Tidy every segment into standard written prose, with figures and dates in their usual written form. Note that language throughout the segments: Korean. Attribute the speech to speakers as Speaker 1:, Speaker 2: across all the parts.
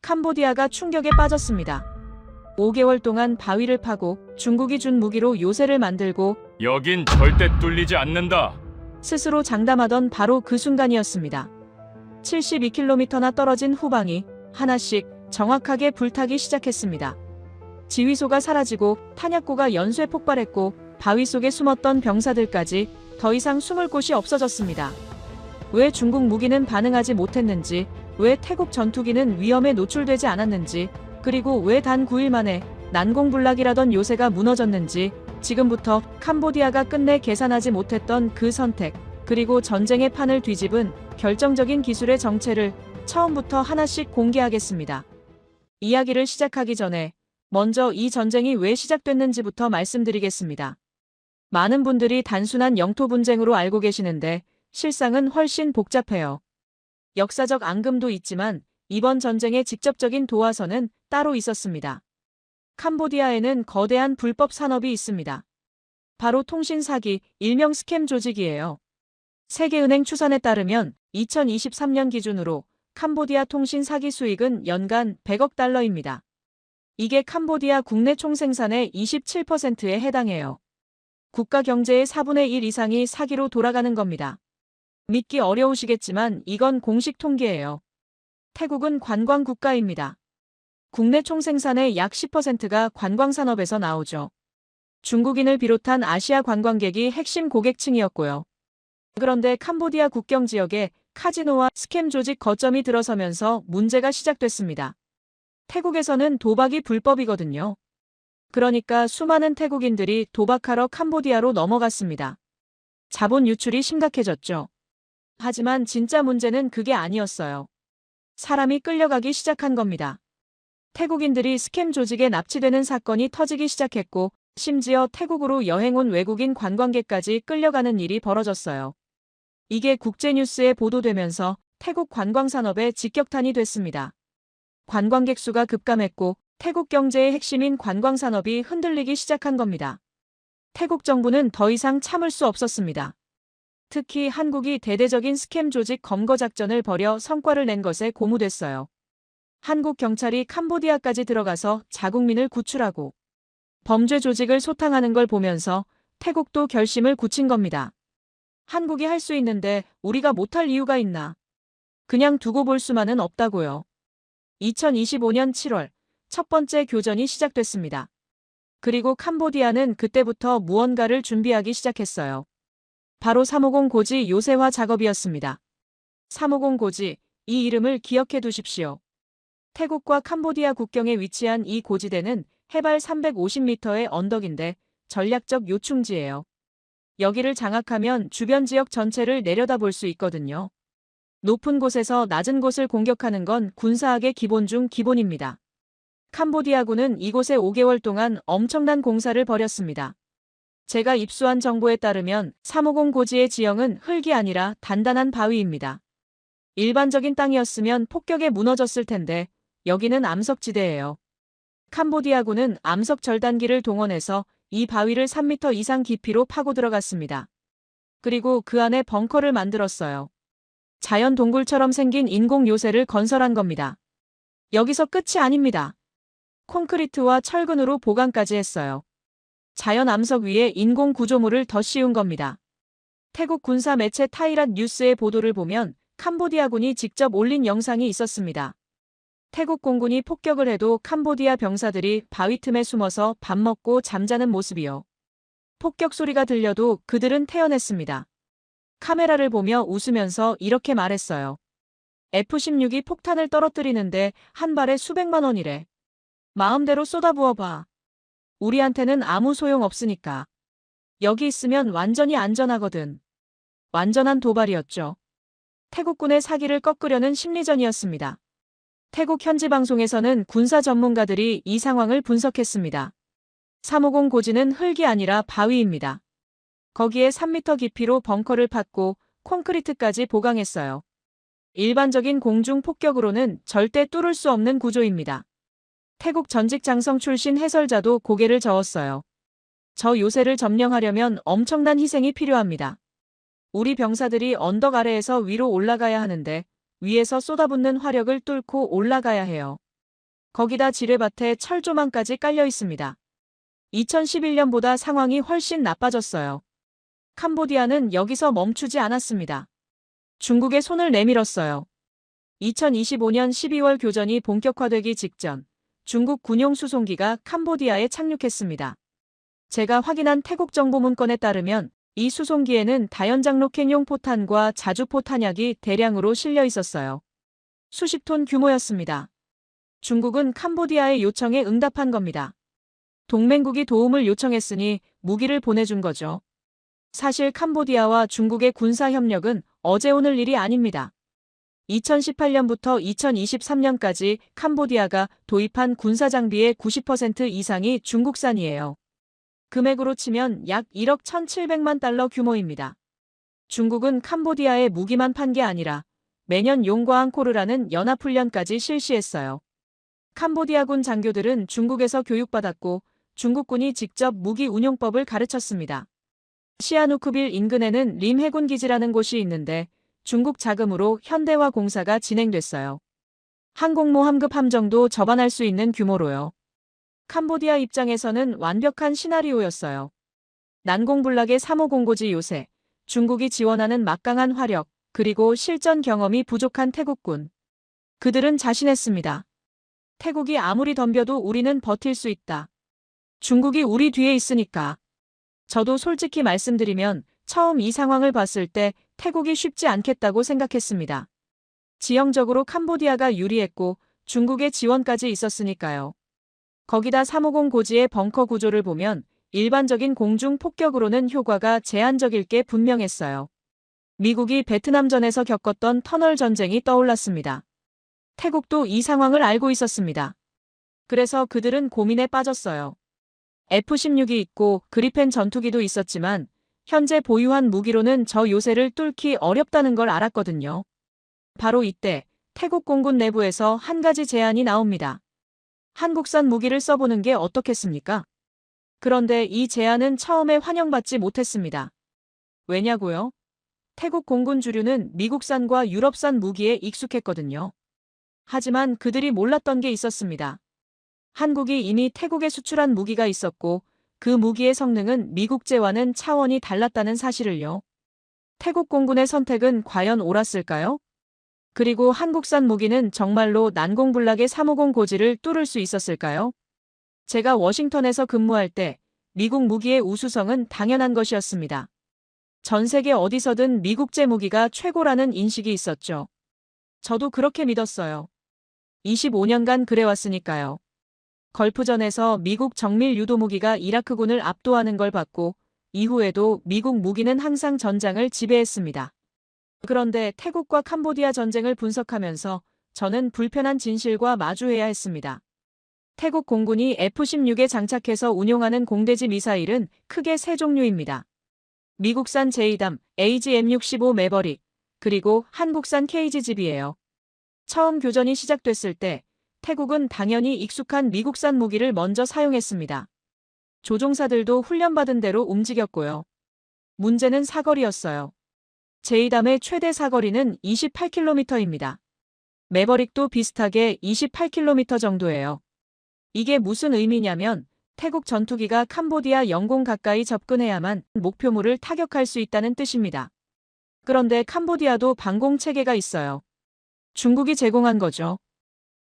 Speaker 1: 캄보디아가 충격에 빠졌습니다. 5개월 동안 바위를 파고 중국이 준 무기로 요새를 만들고
Speaker 2: 여긴 절대 뚫리지 않는다.
Speaker 1: 스스로 장담하던 바로 그 순간이었습니다. 72km나 떨어진 후방이 하나씩 정확하게 불타기 시작했습니다. 지휘소가 사라지고 탄약고가 연쇄 폭발했고 바위 속에 숨었던 병사들까지 더 이상 숨을 곳이 없어졌습니다. 왜 중국 무기는 반응하지 못했는지, 왜 태국 전투기는 위험에 노출되지 않았는지, 그리고 왜 단 9일 만에 난공불락이라던 요새가 무너졌는지, 지금부터 캄보디아가 끝내 계산하지 못했던 그 선택, 그리고 전쟁의 판을 뒤집은 결정적인 기술의 정체를 처음부터 하나씩 공개하겠습니다. 이야기를 시작하기 전에 먼저 이 전쟁이 왜 시작됐는지부터 말씀드리겠습니다. 많은 분들이 단순한 영토 분쟁으로 알고 계시는데 실상은 훨씬 복잡해요. 역사적 앙금도 있지만 이번 전쟁의 직접적인 도화선은 따로 있었습니다. 캄보디아에는 거대한 불법 산업이 있습니다. 바로 통신 사기, 일명 스캠 조직이에요. 세계은행 추산에 따르면 2023년 기준으로 캄보디아 통신 사기 수익은 연간 100억 달러입니다. 이게 캄보디아 국내 총생산의 27%에 해당해요. 국가 경제의 4분의 1 이상이 사기로 돌아가는 겁니다. 믿기 어려우시겠지만 이건 공식 통계예요. 태국은 관광 국가입니다. 국내 총생산의 약 10%가 관광산업에서 나오죠. 중국인을 비롯한 아시아 관광객이 핵심 고객층이었고요. 그런데 캄보디아 국경 지역에 카지노와 스캠 조직 거점이 들어서면서 문제가 시작됐습니다. 태국에서는 도박이 불법이거든요. 그러니까 수많은 태국인들이 도박하러 캄보디아로 넘어갔습니다. 자본 유출이 심각해졌죠. 하지만 진짜 문제는 그게 아니었어요. 사람이 끌려가기 시작한 겁니다. 태국인들이 스캠 조직에 납치되는 사건이 터지기 시작했고 심지어 태국으로 여행 온 외국인 관광객까지 끌려가는 일이 벌어졌어요. 이게 국제뉴스에 보도되면서 태국 관광산업에 직격탄이 됐습니다. 관광객 수가 급감했고 태국 경제의 핵심인 관광산업이 흔들리기 시작한 겁니다. 태국 정부는 더 이상 참을 수 없었습니다. 특히 한국이 대대적인 스캠 조직 검거 작전을 벌여 성과를 낸 것에 고무됐어요. 한국 경찰이 캄보디아까지 들어가서 자국민을 구출하고 범죄 조직을 소탕하는 걸 보면서 태국도 결심을 굳힌 겁니다. 한국이 할 수 있는데 우리가 못할 이유가 있나? 그냥 두고 볼 수만은 없다고요. 2025년 7월 첫 번째 교전이 시작됐습니다. 그리고 캄보디아는 그때부터 무언가를 준비하기 시작했어요. 바로 350 고지 요새화 작업이었습니다. 350 고지, 이 이름을 기억해 두십시오. 태국과 캄보디아 국경에 위치한 이 고지대는 해발 350m의 언덕인데 전략적 요충지예요. 여기를 장악하면 주변 지역 전체를 내려다볼 수 있거든요. 높은 곳에서 낮은 곳을 공격하는 건 군사학의 기본 중 기본입니다. 캄보디아군은 이곳에 5개월 동안 엄청난 공사를 벌였습니다. 제가 입수한 정보에 따르면 350 고지의 지형은 흙이 아니라 단단한 바위입니다. 일반적인 땅이었으면 폭격에 무너졌을 텐데 여기는 암석지대예요. 캄보디아군은 암석 절단기를 동원해서 이 바위를 3m 이상 깊이로 파고 들어갔습니다. 그리고 그 안에 벙커를 만들었어요. 자연 동굴처럼 생긴 인공 요새를 건설한 겁니다. 여기서 끝이 아닙니다. 콘크리트와 철근으로 보강까지 했어요. 자연 암석 위에 인공 구조물을 더 씌운 겁니다. 태국 군사 매체 타이랏 뉴스의 보도를 보면 캄보디아군이 직접 올린 영상이 있었습니다. 태국 공군이 폭격을 해도 캄보디아 병사들이 바위 틈에 숨어서 밥 먹고 잠자는 모습이요. 폭격 소리가 들려도 그들은 태어냈습니다. 카메라를 보며 웃으면서 이렇게 말했어요. F-16이 폭탄을 떨어뜨리는데 한 발에 수백만 원이래. 마음대로 쏟아부어봐. 우리한테는 아무 소용 없으니까. 여기 있으면 완전히 안전하거든. 완전한 도발이었죠. 태국군의 사기를 꺾으려는 심리전이었습니다. 태국 현지 방송에서는 군사 전문가들이 이 상황을 분석했습니다. 350 고지는 흙이 아니라 바위입니다. 거기에 3m 깊이로 벙커를 팠고 콘크리트까지 보강했어요. 일반적인 공중 폭격으로는 절대 뚫을 수 없는 구조입니다. 태국 전직 장성 출신 해설자도 고개를 저었어요. 저 요새를 점령하려면 엄청난 희생이 필요합니다. 우리 병사들이 언덕 아래에서 위로 올라가야 하는데 위에서 쏟아붓는 화력을 뚫고 올라가야 해요. 거기다 지뢰밭에 철조망까지 깔려 있습니다. 2011년보다 상황이 훨씬 나빠졌어요. 캄보디아는 여기서 멈추지 않았습니다. 중국에 손을 내밀었어요. 2025년 12월 교전이 본격화되기 직전 중국 군용 수송기가 캄보디아에 착륙했습니다. 제가 확인한 태국 정보 문건에 따르면 이 수송기에는 다연장 로켓용 포탄과 자주포 탄약이 대량으로 실려 있었어요. 수십 톤 규모였습니다. 중국은 캄보디아의 요청에 응답한 겁니다. 동맹국이 도움을 요청했으니 무기를 보내준 거죠. 사실 캄보디아와 중국의 군사 협력은 어제 오늘 일이 아닙니다. 2018년부터 2023년까지 캄보디아가 도입한 군사 장비의 90% 이상이 중국산이에요. 금액으로 치면 약 1억 1,700만 달러 규모입니다. 중국은 캄보디아에 무기만 판 게 아니라 매년 용과 앙코르라는 연합훈련까지 실시했어요. 캄보디아군 장교들은 중국에서 교육받았고 중국군이 직접 무기 운용법을 가르쳤습니다. 시아누크빌 인근에는 림 해군기지라는 곳이 있는데 중국 자금으로 현대화 공사가 진행됐어요. 항공모함급 함정도 접안할 수 있는 규모로요. 캄보디아 입장에서는 완벽한 시나리오였어요. 난공불락의 350고지 요새, 중국이 지원하는 막강한 화력, 그리고 실전 경험이 부족한 태국군. 그들은 자신했습니다. 태국이 아무리 덤벼도 우리는 버틸 수 있다. 중국이 우리 뒤에 있으니까. 저도 솔직히 말씀드리면 처음 이 상황을 봤을 때 태국이 쉽지 않겠다고 생각했습니다. 지형적으로 캄보디아가 유리했고 중국의 지원까지 있었으니까요. 거기다 350 고지의 벙커 구조를 보면 일반적인 공중 폭격으로는 효과가 제한적일 게 분명했어요. 미국이 베트남전에서 겪었던 터널 전쟁이 떠올랐습니다. 태국도 이 상황을 알고 있었습니다. 그래서 그들은 고민에 빠졌어요. F-16이 있고 그리펜 전투기도 있었지만 현재 보유한 무기로는 저 요새를 뚫기 어렵다는 걸 알았거든요. 바로 이때 태국 공군 내부에서 한 가지 제안이 나옵니다. 한국산 무기를 써보는 게 어떻겠습니까? 그런데 이 제안은 처음에 환영받지 못했습니다. 왜냐고요? 태국 공군 주류는 미국산과 유럽산 무기에 익숙했거든요. 하지만 그들이 몰랐던 게 있었습니다. 한국이 이미 태국에 수출한 무기가 있었고 그 무기의 성능은 미국제와는 차원이 달랐다는 사실을요. 태국 공군의 선택은 과연 옳았을까요? 그리고 한국산 무기는 정말로 난공불락의 350 고지를 뚫을 수 있었을까요? 제가 워싱턴에서 근무할 때 미국 무기의 우수성은 당연한 것이었습니다. 전 세계 어디서든 미국제 무기가 최고라는 인식이 있었죠. 저도 그렇게 믿었어요. 25년간 그래왔으니까요. 걸프전에서 미국 정밀 유도 무기가 이라크군을 압도하는 걸 봤고 이후에도 미국 무기는 항상 전장을 지배했습니다. 그런데 태국과 캄보디아 전쟁을 분석하면서 저는 불편한 진실과 마주해야 했습니다. 태국 공군이 F-16에 장착해서 운용하는 공대지 미사일은 크게 세 종류입니다. 미국산 제이담, AGM-65 매버릭, 그리고 한국산 KGGB예요. 처음 교전이 시작됐을 때 태국은 당연히 익숙한 미국산 무기를 먼저 사용했습니다. 조종사들도 훈련받은 대로 움직였고요. 문제는 사거리였어요. 제이담의 최대 사거리는 28km입니다. 매버릭도 비슷하게 28km 정도예요. 이게 무슨 의미냐면 태국 전투기가 캄보디아 영공 가까이 접근해야만 목표물을 타격할 수 있다는 뜻입니다. 그런데 캄보디아도 방공 체계가 있어요. 중국이 제공한 거죠.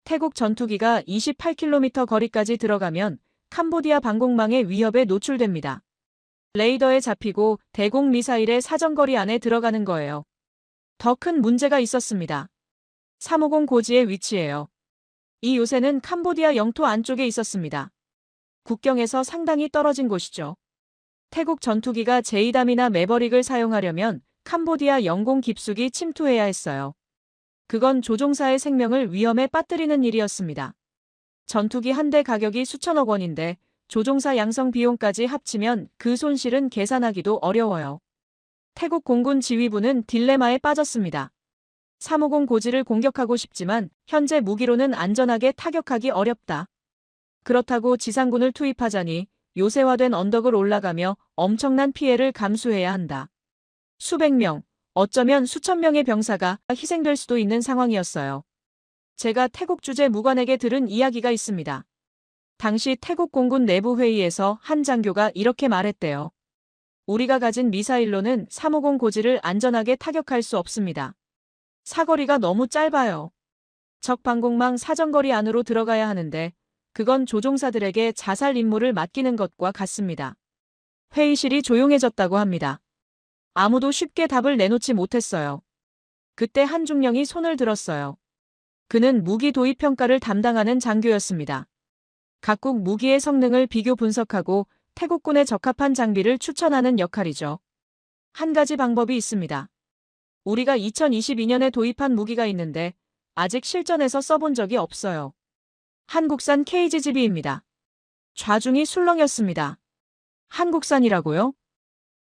Speaker 1: 태국 전투기가 28km 거리까지 들어가면 캄보디아 방공망의 위협에 노출됩니다. 레이더에 잡히고 대공 미사일의 사정거리 안에 들어가는 거예요. 더 큰 문제가 있었습니다. 350 고지의 위치예요. 이 요새는 캄보디아 영토 안쪽에 있었습니다. 국경에서 상당히 떨어진 곳이죠. 태국 전투기가 제이담이나 매버릭을 사용하려면 캄보디아 영공 깊숙이 침투해야 했어요. 그건 조종사의 생명을 위험에 빠뜨리는 일이었습니다. 전투기 한 대 가격이 수천억 원인데 조종사 양성 비용까지 합치면 그 손실은 계산하기도 어려워요. 태국 공군 지휘부는 딜레마에 빠졌습니다. 350 고지를 공격하고 싶지만 현재 무기로는 안전하게 타격하기 어렵다. 그렇다고 지상군을 투입하자니 요새화된 언덕을 올라가며 엄청난 피해를 감수해야 한다. 수백 명, 어쩌면 수천 명의 병사가 희생될 수도 있는 상황이었어요. 제가 태국 주재 무관에게 들은 이야기가 있습니다. 당시 태국 공군 내부 회의에서 한 장교가 이렇게 말했대요. 우리가 가진 미사일로는 350 고지를 안전하게 타격할 수 없습니다. 사거리가 너무 짧아요. 적 방공망 사정거리 안으로 들어가야 하는데 그건 조종사들에게 자살 임무를 맡기는 것과 같습니다. 회의실이 조용해졌다고 합니다. 아무도 쉽게 답을 내놓지 못했어요. 그때 한중령이 손을 들었어요. 그는 무기 도입 평가를 담당하는 장교였습니다. 각국 무기의 성능을 비교 분석하고 태국군에 적합한 장비를 추천하는 역할이죠. 한 가지 방법이 있습니다. 우리가 2022년에 도입한 무기가 있는데 아직 실전에서 써본 적이 없어요. 한국산 KGGB입니다. 좌중이 술렁였습니다. 한국산이라고요?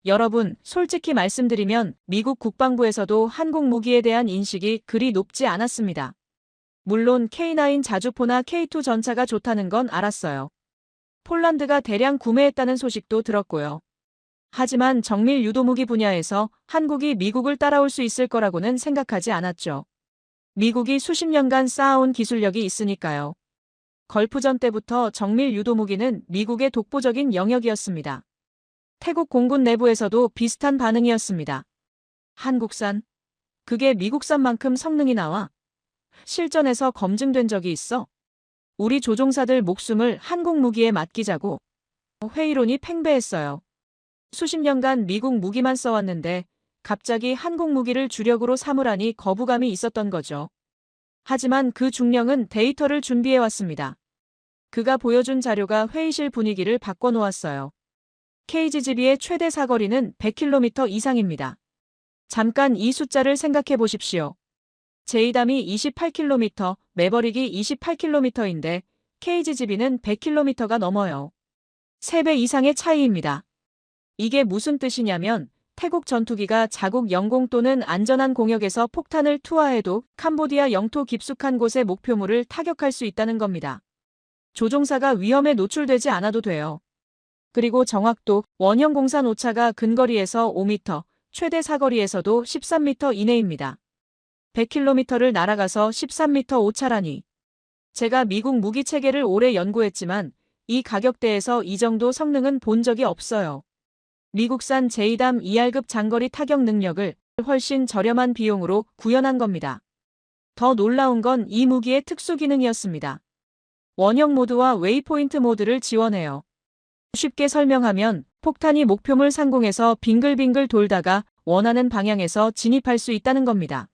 Speaker 1: 여러분, 솔직히 말씀드리면 미국 국방부에서도 한국 무기에 대한 인식이 그리 높지 않았습니다. 물론 K9 자주포나 K2 전차가 좋다는 건 알았어요. 폴란드가 대량 구매했다는 소식도 들었고요. 하지만 정밀 유도무기 분야에서 한국이 미국을 따라올 수 있을 거라고는 생각하지 않았죠. 미국이 수십 년간 쌓아온 기술력이 있으니까요. 걸프전 때부터 정밀 유도무기는 미국의 독보적인 영역이었습니다. 태국 공군 내부에서도 비슷한 반응이었습니다. 한국산? 그게 미국산만큼 성능이 나와? 실전에서 검증된 적이 있어? 우리 조종사들 목숨을 한국 무기에 맡기자고. 회의론이 팽배했어요. 수십 년간 미국 무기만 써왔는데 갑자기 한국 무기를 주력으로 삼으라니 거부감이 있었던 거죠. 하지만 그 중령은 데이터를 준비해왔습니다. 그가 보여준 자료가 회의실 분위기를 바꿔놓았어요. KGGB의 최대 사거리는 100km 이상입니다. 잠깐 이 숫자를 생각해 보십시오. 제이담이 28km, 매버릭이 28km인데 KGGB는 100km가 넘어요. 3배 이상의 차이입니다. 이게 무슨 뜻이냐면 태국 전투기가 자국 영공 또는 안전한 공역에서 폭탄을 투하해도 캄보디아 영토 깊숙한 곳의 목표물을 타격할 수 있다는 겁니다. 조종사가 위험에 노출되지 않아도 돼요. 그리고 정확도, 원형 공산 오차가 근거리에서 5m, 최대 사거리에서도 13m 이내입니다. 100km를 날아가서 13m 오차라니. 제가 미국 무기 체계를 오래 연구했지만 이 가격대에서 이 정도 성능은 본 적이 없어요. 미국산 제이담 2R급 장거리 타격 능력을 훨씬 저렴한 비용으로 구현한 겁니다. 더 놀라운 건 이 무기의 특수 기능이었습니다. 원형 모드와 웨이포인트 모드를 지원해요. 쉽게 설명하면 폭탄이 목표물 상공에서 빙글빙글 돌다가 원하는 방향에서 진입할 수 있다는 겁니다.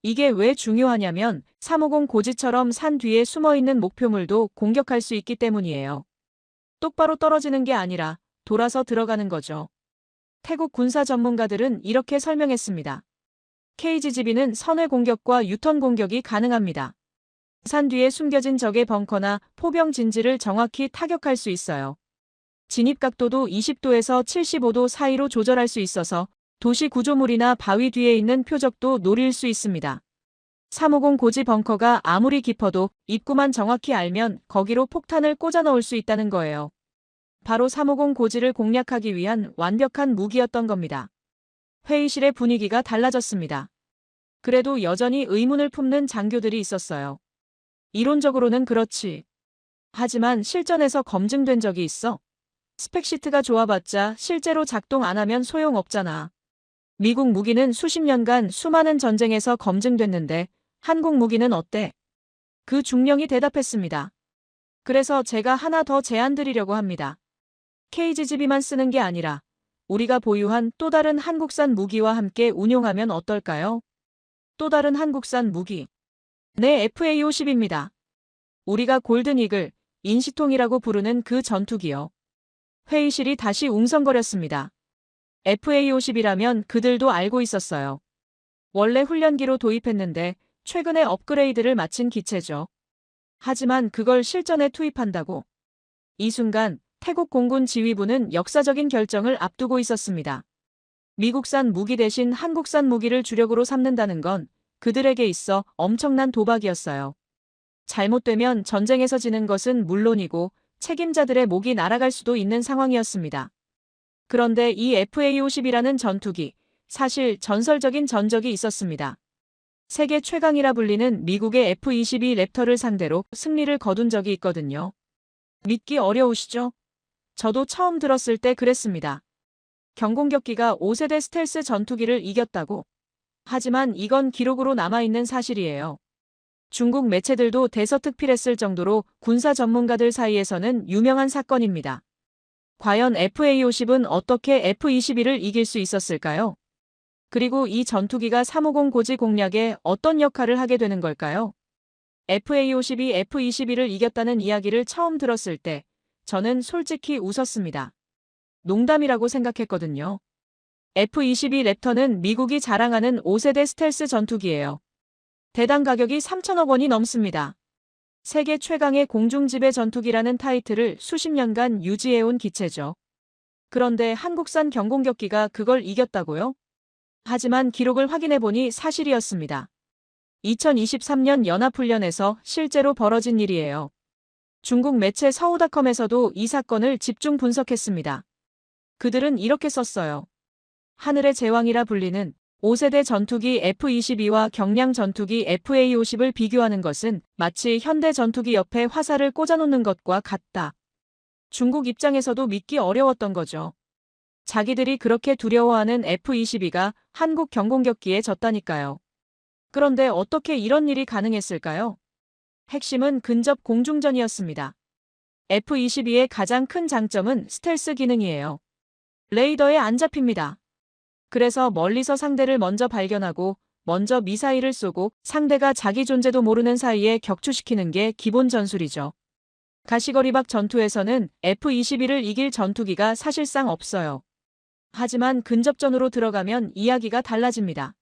Speaker 1: 이게 왜 중요하냐면 350 고지처럼 산 뒤에 숨어있는 목표물도 공격할 수 있기 때문이에요. 똑바로 떨어지는 게 아니라 돌아서 들어가는 거죠. 태국 군사 전문가들은 이렇게 설명했습니다. KGGB는 선회 공격과 유턴 공격이 가능합니다. 산 뒤에 숨겨진 적의 벙커나 포병 진지를 정확히 타격할 수 있어요. 진입 각도도 20도에서 75도 사이로 조절할 수 있어서 도시 구조물이나 바위 뒤에 있는 표적도 노릴 수 있습니다. 350 고지 벙커가 아무리 깊어도 입구만 정확히 알면 거기로 폭탄을 꽂아 넣을 수 있다는 거예요. 바로 350 고지를 공략하기 위한 완벽한 무기였던 겁니다. 회의실의 분위기가 달라졌습니다. 그래도 여전히 의문을 품는 장교들이 있었어요. 이론적으로는 그렇지. 하지만 실전에서 검증된 적이 있어? 스펙시트가 좋아봤자 실제로 작동 안 하면 소용없잖아. 미국 무기는 수십 년간 수많은 전쟁에서 검증됐는데 한국 무기는 어때? 그 중령이 대답했습니다. 그래서 제가 하나 더 제안 드리려고 합니다. KGGB만 쓰는 게 아니라 우리가 보유한 또 다른 한국산 무기와 함께 운용하면 어떨까요? 또 다른 한국산 무기. 네, FA-50입니다. 우리가 골든 이글, 인시통이라고 부르는 그 전투기요. 회의실이 다시 웅성거렸습니다. FA-50이라면 그들도 알고 있었어요. 원래 훈련기로 도입했는데 최근에 업그레이드를 마친 기체죠. 하지만 그걸 실전에 투입한다고? 이 순간 태국 공군 지휘부는 역사적인 결정을 앞두고 있었습니다. 미국산 무기 대신 한국산 무기를 주력으로 삼는다는 건 그들에게 있어 엄청난 도박이었어요. 잘못되면 전쟁에서 지는 것은 물론이고 책임자들의 목이 날아갈 수도 있는 상황이었습니다. 그런데 이 FA-50이라는 전투기, 사실 전설적인 전적이 있었습니다. 세계 최강이라 불리는 미국의 F-22 랩터를 상대로 승리를 거둔 적이 있거든요. 믿기 어려우시죠? 저도 처음 들었을 때 그랬습니다. 경공격기가 5세대 스텔스 전투기를 이겼다고? 하지만 이건 기록으로 남아있는 사실이에요. 중국 매체들도 대서특필했을 정도로 군사 전문가들 사이에서는 유명한 사건입니다. 과연 FA-50은 어떻게 F-22를 이길 수 있었을까요? 그리고 이 전투기가 350 고지 공략에 어떤 역할을 하게 되는 걸까요? FA-52, F-22를 이겼다는 이야기를 처음 들었을 때 저는 솔직히 웃었습니다. 농담이라고 생각했거든요. F-22 랩터는 미국이 자랑하는 5세대 스텔스 전투기예요. 대당 가격이 3천억 원이 넘습니다. 세계 최강의 공중지배 전투기라는 타이틀을 수십 년간 유지해온 기체죠. 그런데 한국산 경공격기가 그걸 이겼다고요? 하지만 기록을 확인해보니 사실이었습니다. 2023년 연합훈련에서 실제로 벌어진 일이에요. 중국 매체 서우닷컴에서도 이 사건을 집중 분석했습니다. 그들은 이렇게 썼어요. 하늘의 제왕이라 불리는 5세대 전투기 F-22와 경량 전투기 FA-50을 비교하는 것은 마치 현대 전투기 옆에 화살을 꽂아놓는 것과 같다. 중국 입장에서도 믿기 어려웠던 거죠. 자기들이 그렇게 두려워하는 F-22가 한국 경공격기에 졌다니까요. 그런데 어떻게 이런 일이 가능했을까요? 핵심은 근접 공중전이었습니다. F-22의 가장 큰 장점은 스텔스 기능이에요. 레이더에 안 잡힙니다. 그래서 멀리서 상대를 먼저 발견하고 먼저 미사일을 쏘고 상대가 자기 존재도 모르는 사이에 격추시키는 게 기본 전술이죠. 가시거리박 전투에서는 F-22를 이길 전투기가 사실상 없어요. 하지만 근접전으로 들어가면 이야기가 달라집니다.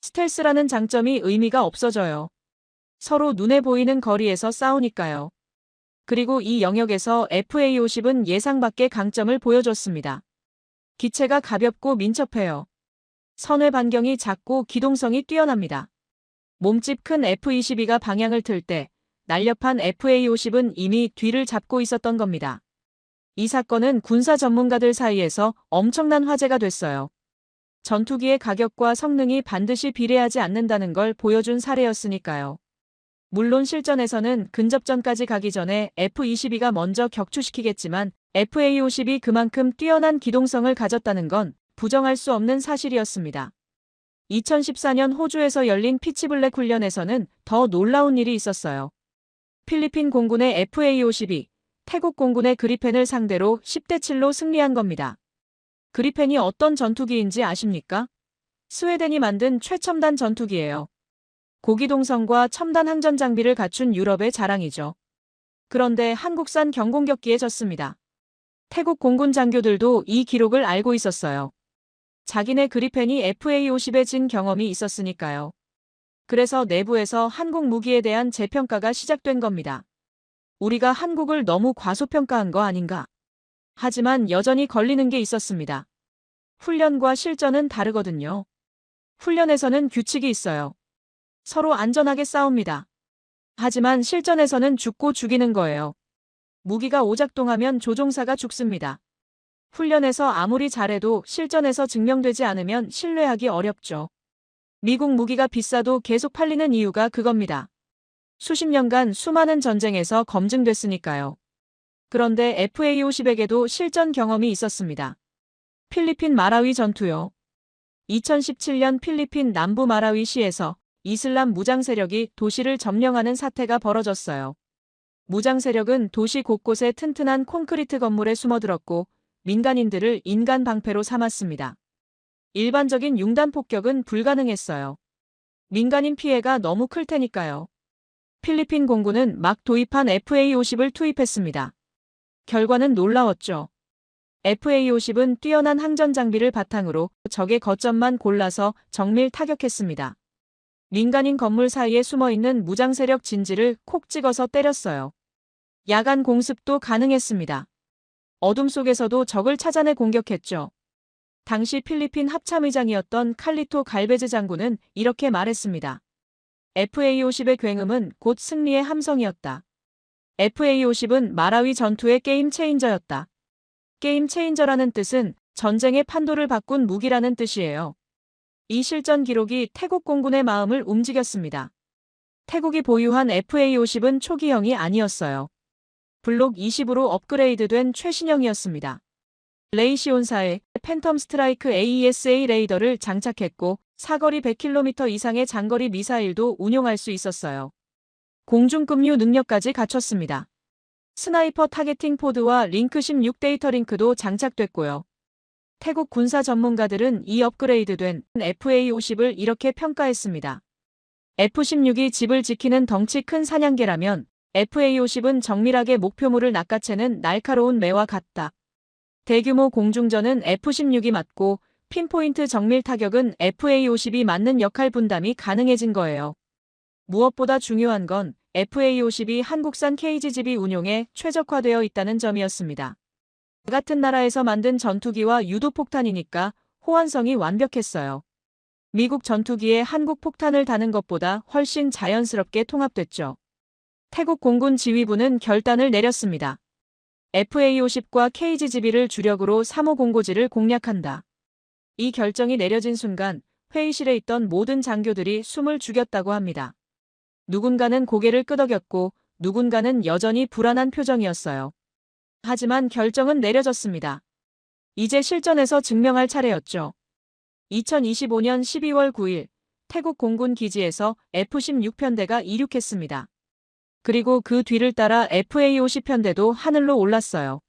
Speaker 1: 스텔스라는 장점이 의미가 없어져요. 서로 눈에 보이는 거리에서 싸우니까요. 그리고 이 영역에서 FA-50은 예상 밖의 강점을 보여줬습니다. 기체가 가볍고 민첩해요. 선회 반경이 작고 기동성이 뛰어납니다. 몸집 큰 F-22가 방향을 틀 때 날렵한 FA-50은 이미 뒤를 잡고 있었던 겁니다. 이 사건은 군사 전문가들 사이에서 엄청난 화제가 됐어요. 전투기의 가격과 성능이 반드시 비례하지 않는다는 걸 보여준 사례였으니까요. 물론 실전에서는 근접전까지 가기 전에 F-22가 먼저 격추시키겠지만 FA-50이 그만큼 뛰어난 기동성을 가졌다는 건 부정할 수 없는 사실이었습니다. 2014년 호주에서 열린 피치블랙 훈련에서는 더 놀라운 일이 있었어요. 필리핀 공군의 FA-52, 태국 공군의 그리펜을 상대로 10대 7로 승리한 겁니다. 그리펜이 어떤 전투기인지 아십니까? 스웨덴이 만든 최첨단 전투기예요. 고기동성과 첨단 항전 장비를 갖춘 유럽의 자랑이죠. 그런데 한국산 경공격기에 졌습니다. 태국 공군 장교들도 이 기록을 알고 있었어요. 자기네 그리펜이 FA-50에 진 경험이 있었으니까요. 그래서 내부에서 한국 무기에 대한 재평가가 시작된 겁니다. 우리가 한국을 너무 과소평가한 거 아닌가? 하지만 여전히 걸리는 게 있었습니다. 훈련과 실전은 다르거든요. 훈련에서는 규칙이 있어요. 서로 안전하게 싸웁니다. 하지만 실전에서는 죽고 죽이는 거예요. 무기가 오작동하면 조종사가 죽습니다. 훈련에서 아무리 잘해도 실전에서 증명되지 않으면 신뢰하기 어렵죠. 미국 무기가 비싸도 계속 팔리는 이유가 그겁니다. 수십 년간 수많은 전쟁에서 검증됐으니까요. 그런데 FA-50에게도 실전 경험이 있었습니다. 필리핀 마라위 전투요. 2017년 필리핀 남부 마라위시에서 이슬람 무장 세력이 도시를 점령하는 사태가 벌어졌어요. 무장 세력은 도시 곳곳에 튼튼한 콘크리트 건물에 숨어들었고 민간인들을 인간 방패로 삼았습니다. 일반적인 융단 폭격은 불가능했어요. 민간인 피해가 너무 클 테니까요. 필리핀 공군은 막 도입한 FA-50을 투입했습니다. 결과는 놀라웠죠. FA-50은 뛰어난 항전 장비를 바탕으로 적의 거점만 골라서 정밀 타격했습니다. 민간인 건물 사이에 숨어있는 무장 세력 진지를 콕 찍어서 때렸어요. 야간 공습도 가능했습니다. 어둠 속에서도 적을 찾아내 공격했죠. 당시 필리핀 합참의장이었던 칼리토 갈베즈 장군은 이렇게 말했습니다. FA-50의 굉음은 곧 승리의 함성이었다. FA-50은 마라위 전투의 게임 체인저였다. 게임 체인저라는 뜻은 전쟁의 판도를 바꾼 무기라는 뜻이에요. 이 실전 기록이 태국 공군의 마음을 움직였습니다. 태국이 보유한 FA-50은 초기형이 아니었어요. 블록 20으로 업그레이드된 최신형이었습니다. 레이시온사의 팬텀 스트라이크 AESA 레이더를 장착했고 사거리 100km 이상의 장거리 미사일도 운용할 수 있었어요. 공중급류 능력까지 갖췄습니다. 스나이퍼 타겟팅 포드와 링크 16 데이터 링크도 장착됐고요. 태국 군사 전문가들은 이 업그레이드된 FA-50을 이렇게 평가했습니다. F-16이 집을 지키는 덩치 큰 사냥개라면 FA-50은 정밀하게 목표물을 낚아채는 날카로운 매와 같다. 대규모 공중전은 F-16이 맞고 핀포인트 정밀 타격은 FA-50이 맞는 역할 분담이 가능해진 거예요. 무엇보다 중요한 건 FA-50이 한국산 KGGB 운용에 최적화되어 있다는 점이었습니다. 같은 나라에서 만든 전투기와 유도폭탄이니까 호환성이 완벽했어요. 미국 전투기에 한국 폭탄을 다는 것보다 훨씬 자연스럽게 통합됐죠. 태국 공군 지휘부는 결단을 내렸습니다. FA-50과 KGGB를 주력으로 3호 공고지를 공략한다. 이 결정이 내려진 순간 회의실에 있던 모든 장교들이 숨을 죽였다고 합니다. 누군가는 고개를 끄덕였고 누군가는 여전히 불안한 표정이었어요. 하지만 결정은 내려졌습니다. 이제 실전에서 증명할 차례였죠. 2025년 12월 9일 태국 공군 기지에서 F-16편대가 이륙했습니다. 그리고 그 뒤를 따라 FA-50편대도 하늘로 올랐어요.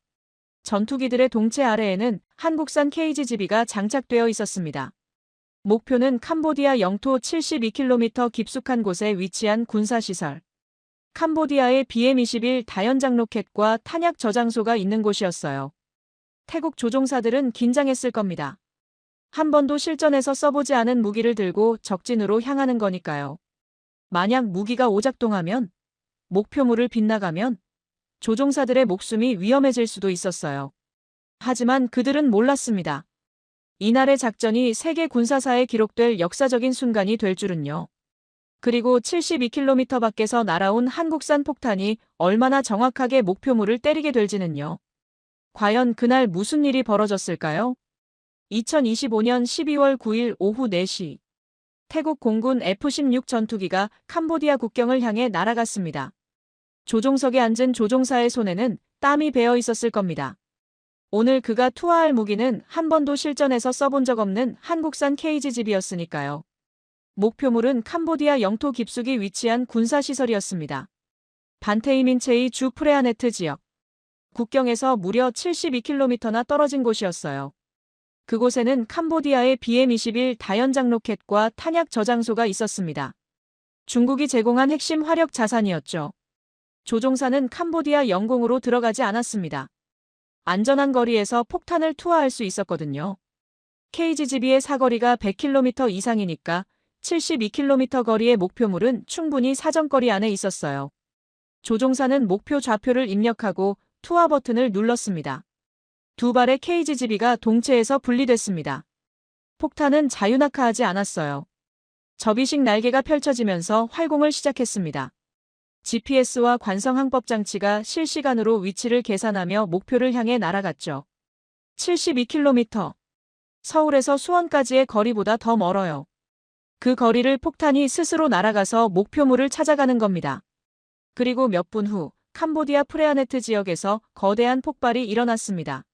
Speaker 1: 전투기들의 동체 아래에는 한국산 KGGB가 장착되어 있었습니다. 목표는 캄보디아 영토 72km 깊숙한 곳에 위치한 군사시설. 캄보디아의 BM-21 다연장 로켓과 탄약 저장소가 있는 곳이었어요. 태국 조종사들은 긴장했을 겁니다. 한 번도 실전에서 써보지 않은 무기를 들고 적진으로 향하는 거니까요. 만약 무기가 오작동하면, 목표물을 빗나가면 조종사들의 목숨이 위험해질 수도 있었어요. 하지만 그들은 몰랐습니다. 이날의 작전이 세계 군사사에 기록될 역사적인 순간이 될 줄은요. 그리고 72km 밖에서 날아온 한국산 폭탄이 얼마나 정확하게 목표물을 때리게 될지는요. 과연 그날 무슨 일이 벌어졌을까요? 2025년 12월 9일 오후 4시. 태국 공군 F-16 전투기가 캄보디아 국경을 향해 날아갔습니다. 조종석에 앉은 조종사의 손에는 땀이 배어 있었을 겁니다. 오늘 그가 투하할 무기는 한 번도 실전에서 써본 적 없는 한국산 KGGB였으니까요. 목표물은 캄보디아 영토 깊숙이 위치한 군사시설이었습니다. 반테이민체이 주 프레아네트 지역. 국경에서 무려 72km나 떨어진 곳이었어요. 그곳에는 캄보디아의 BM-21 다연장 로켓과 탄약 저장소가 있었습니다. 중국이 제공한 핵심 화력 자산이었죠. 조종사는 캄보디아 영공으로 들어가지 않았습니다. 안전한 거리에서 폭탄을 투하할 수 있었거든요. KGGB의 사거리가 100km 이상이니까 72km 거리의 목표물은 충분히 사정거리 안에 있었어요. 조종사는 목표 좌표를 입력하고 투하 버튼을 눌렀습니다. 두 발의 KGGB가 동체에서 분리됐습니다. 폭탄은 자유낙하하지 않았어요. 접이식 날개가 펼쳐지면서 활공을 시작했습니다. GPS와 관성항법 장치가 실시간으로 위치를 계산하며 목표를 향해 날아갔죠. 72km. 서울에서 수원까지의 거리보다 더 멀어요. 그 거리를 폭탄이 스스로 날아가서 목표물을 찾아가는 겁니다. 그리고 몇 분 후 캄보디아 프레아네트 지역에서 거대한 폭발이 일어났습니다.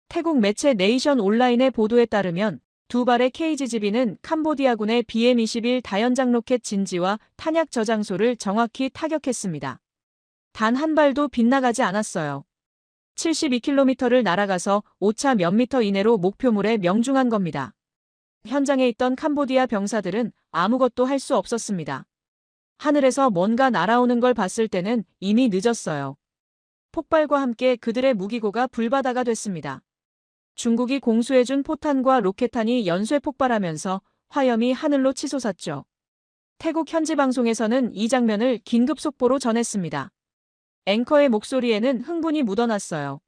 Speaker 1: 태국 매체 네이션 온라인의 보도에 따르면 두 발의 KGGB는 캄보디아군의 BM-21 다연장 로켓 진지와 탄약 저장소를 정확히 타격했습니다. 단 한 발도 빗나가지 않았어요. 72km를 날아가서 오차 몇 미터 이내로 목표물에 명중한 겁니다. 현장에 있던 캄보디아 병사들은 아무것도 할 수 없었습니다. 하늘에서 뭔가 날아오는 걸 봤을 때는 이미 늦었어요. 폭발과 함께 그들의 무기고가 불바다가 됐습니다. 중국이 공수해준 포탄과 로켓탄이 연쇄 폭발하면서 화염이 하늘로 치솟았죠. 태국 현지 방송에서는 이 장면을 긴급 속보로 전했습니다. 앵커의 목소리에는 흥분이 묻어났어요.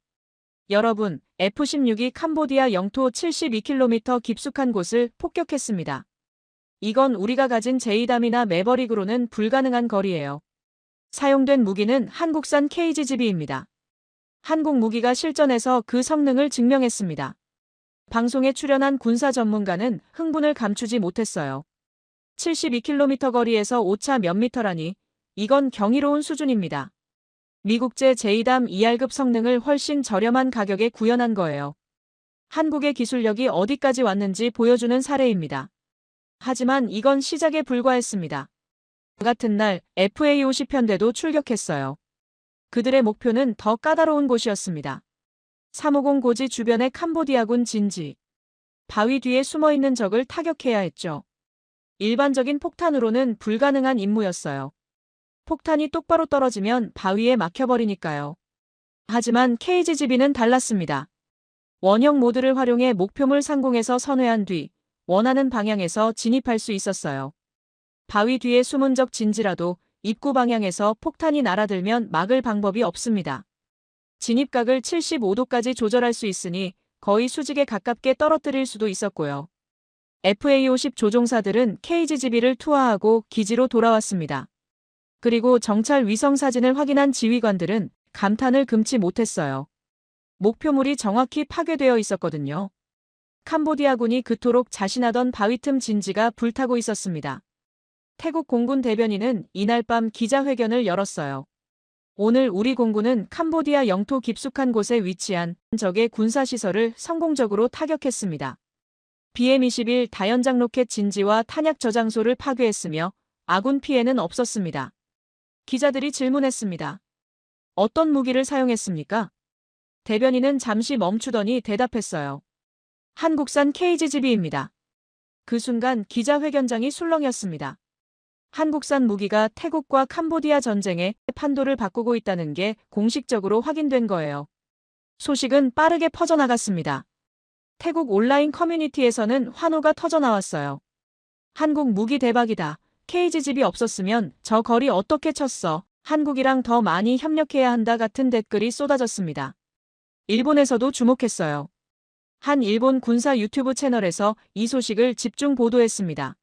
Speaker 1: 여러분, F-16이 캄보디아 영토 72km 깊숙한 곳을 폭격했습니다. 이건 우리가 가진 제이담이나 매버릭으로는 불가능한 거리예요. 사용된 무기는 한국산 KGGB입니다. 한국 무기가 실전에서 그 성능을 증명했습니다. 방송에 출연한 군사 전문가는 흥분을 감추지 못했어요. 72km 거리에서 오차 몇 미터라니 이건 경이로운 수준입니다. 미국제 제2담 2R급 성능을 훨씬 저렴한 가격에 구현한 거예요. 한국의 기술력이 어디까지 왔는지 보여주는 사례입니다. 하지만 이건 시작에 불과했습니다. 같은 날 FA-50 편대도 출격했어요. 그들의 목표는 더 까다로운 곳이었습니다. 350 고지 주변의 캄보디아군 진지. 바위 뒤에 숨어있는 적을 타격해야 했죠. 일반적인 폭탄으로는 불가능한 임무였어요. 폭탄이 똑바로 떨어지면 바위에 막혀버리니까요. 하지만 KGB는 달랐습니다. 원형 모드를 활용해 목표물 상공에서 선회한 뒤 원하는 방향에서 진입할 수 있었어요. 바위 뒤에 숨은 적 진지라도 입구 방향에서 폭탄이 날아들면 막을 방법이 없습니다. 진입각을 75도까지 조절할 수 있으니 거의 수직에 가깝게 떨어뜨릴 수도 있었고요. FA-50 조종사들은 KGB를 투하하고 기지로 돌아왔습니다. 그리고 정찰 위성 사진을 확인한 지휘관들은 감탄을 금치 못했어요. 목표물이 정확히 파괴되어 있었거든요. 캄보디아군이 그토록 자신하던 바위 틈 진지가 불타고 있었습니다. 태국 공군 대변인은 이날 밤 기자회견을 열었어요. 오늘 우리 공군은 캄보디아 영토 깊숙한 곳에 위치한 적의 군사시설을 성공적으로 타격했습니다. BM-21 다연장 로켓 진지와 탄약 저장소를 파괴했으며 아군 피해는 없었습니다. 기자들이 질문했습니다. 어떤 무기를 사용했습니까? 대변인은 잠시 멈추더니 대답했어요. 한국산 KGB입니다. 그 순간 기자회견장이 술렁였습니다. 한국산 무기가 태국과 캄보디아 전쟁의 판도를 바꾸고 있다는 게 공식적으로 확인된 거예요. 소식은 빠르게 퍼져나갔습니다. 태국 온라인 커뮤니티에서는 환호가 터져나왔어요. 한국 무기 대박이다. KGB 없었으면 저 거리 어떻게 쳤어? 한국이랑 더 많이 협력해야 한다 같은 댓글이 쏟아졌습니다. 일본에서도 주목했어요. 한 일본 군사 유튜브 채널에서 이 소식을 집중 보도했습니다.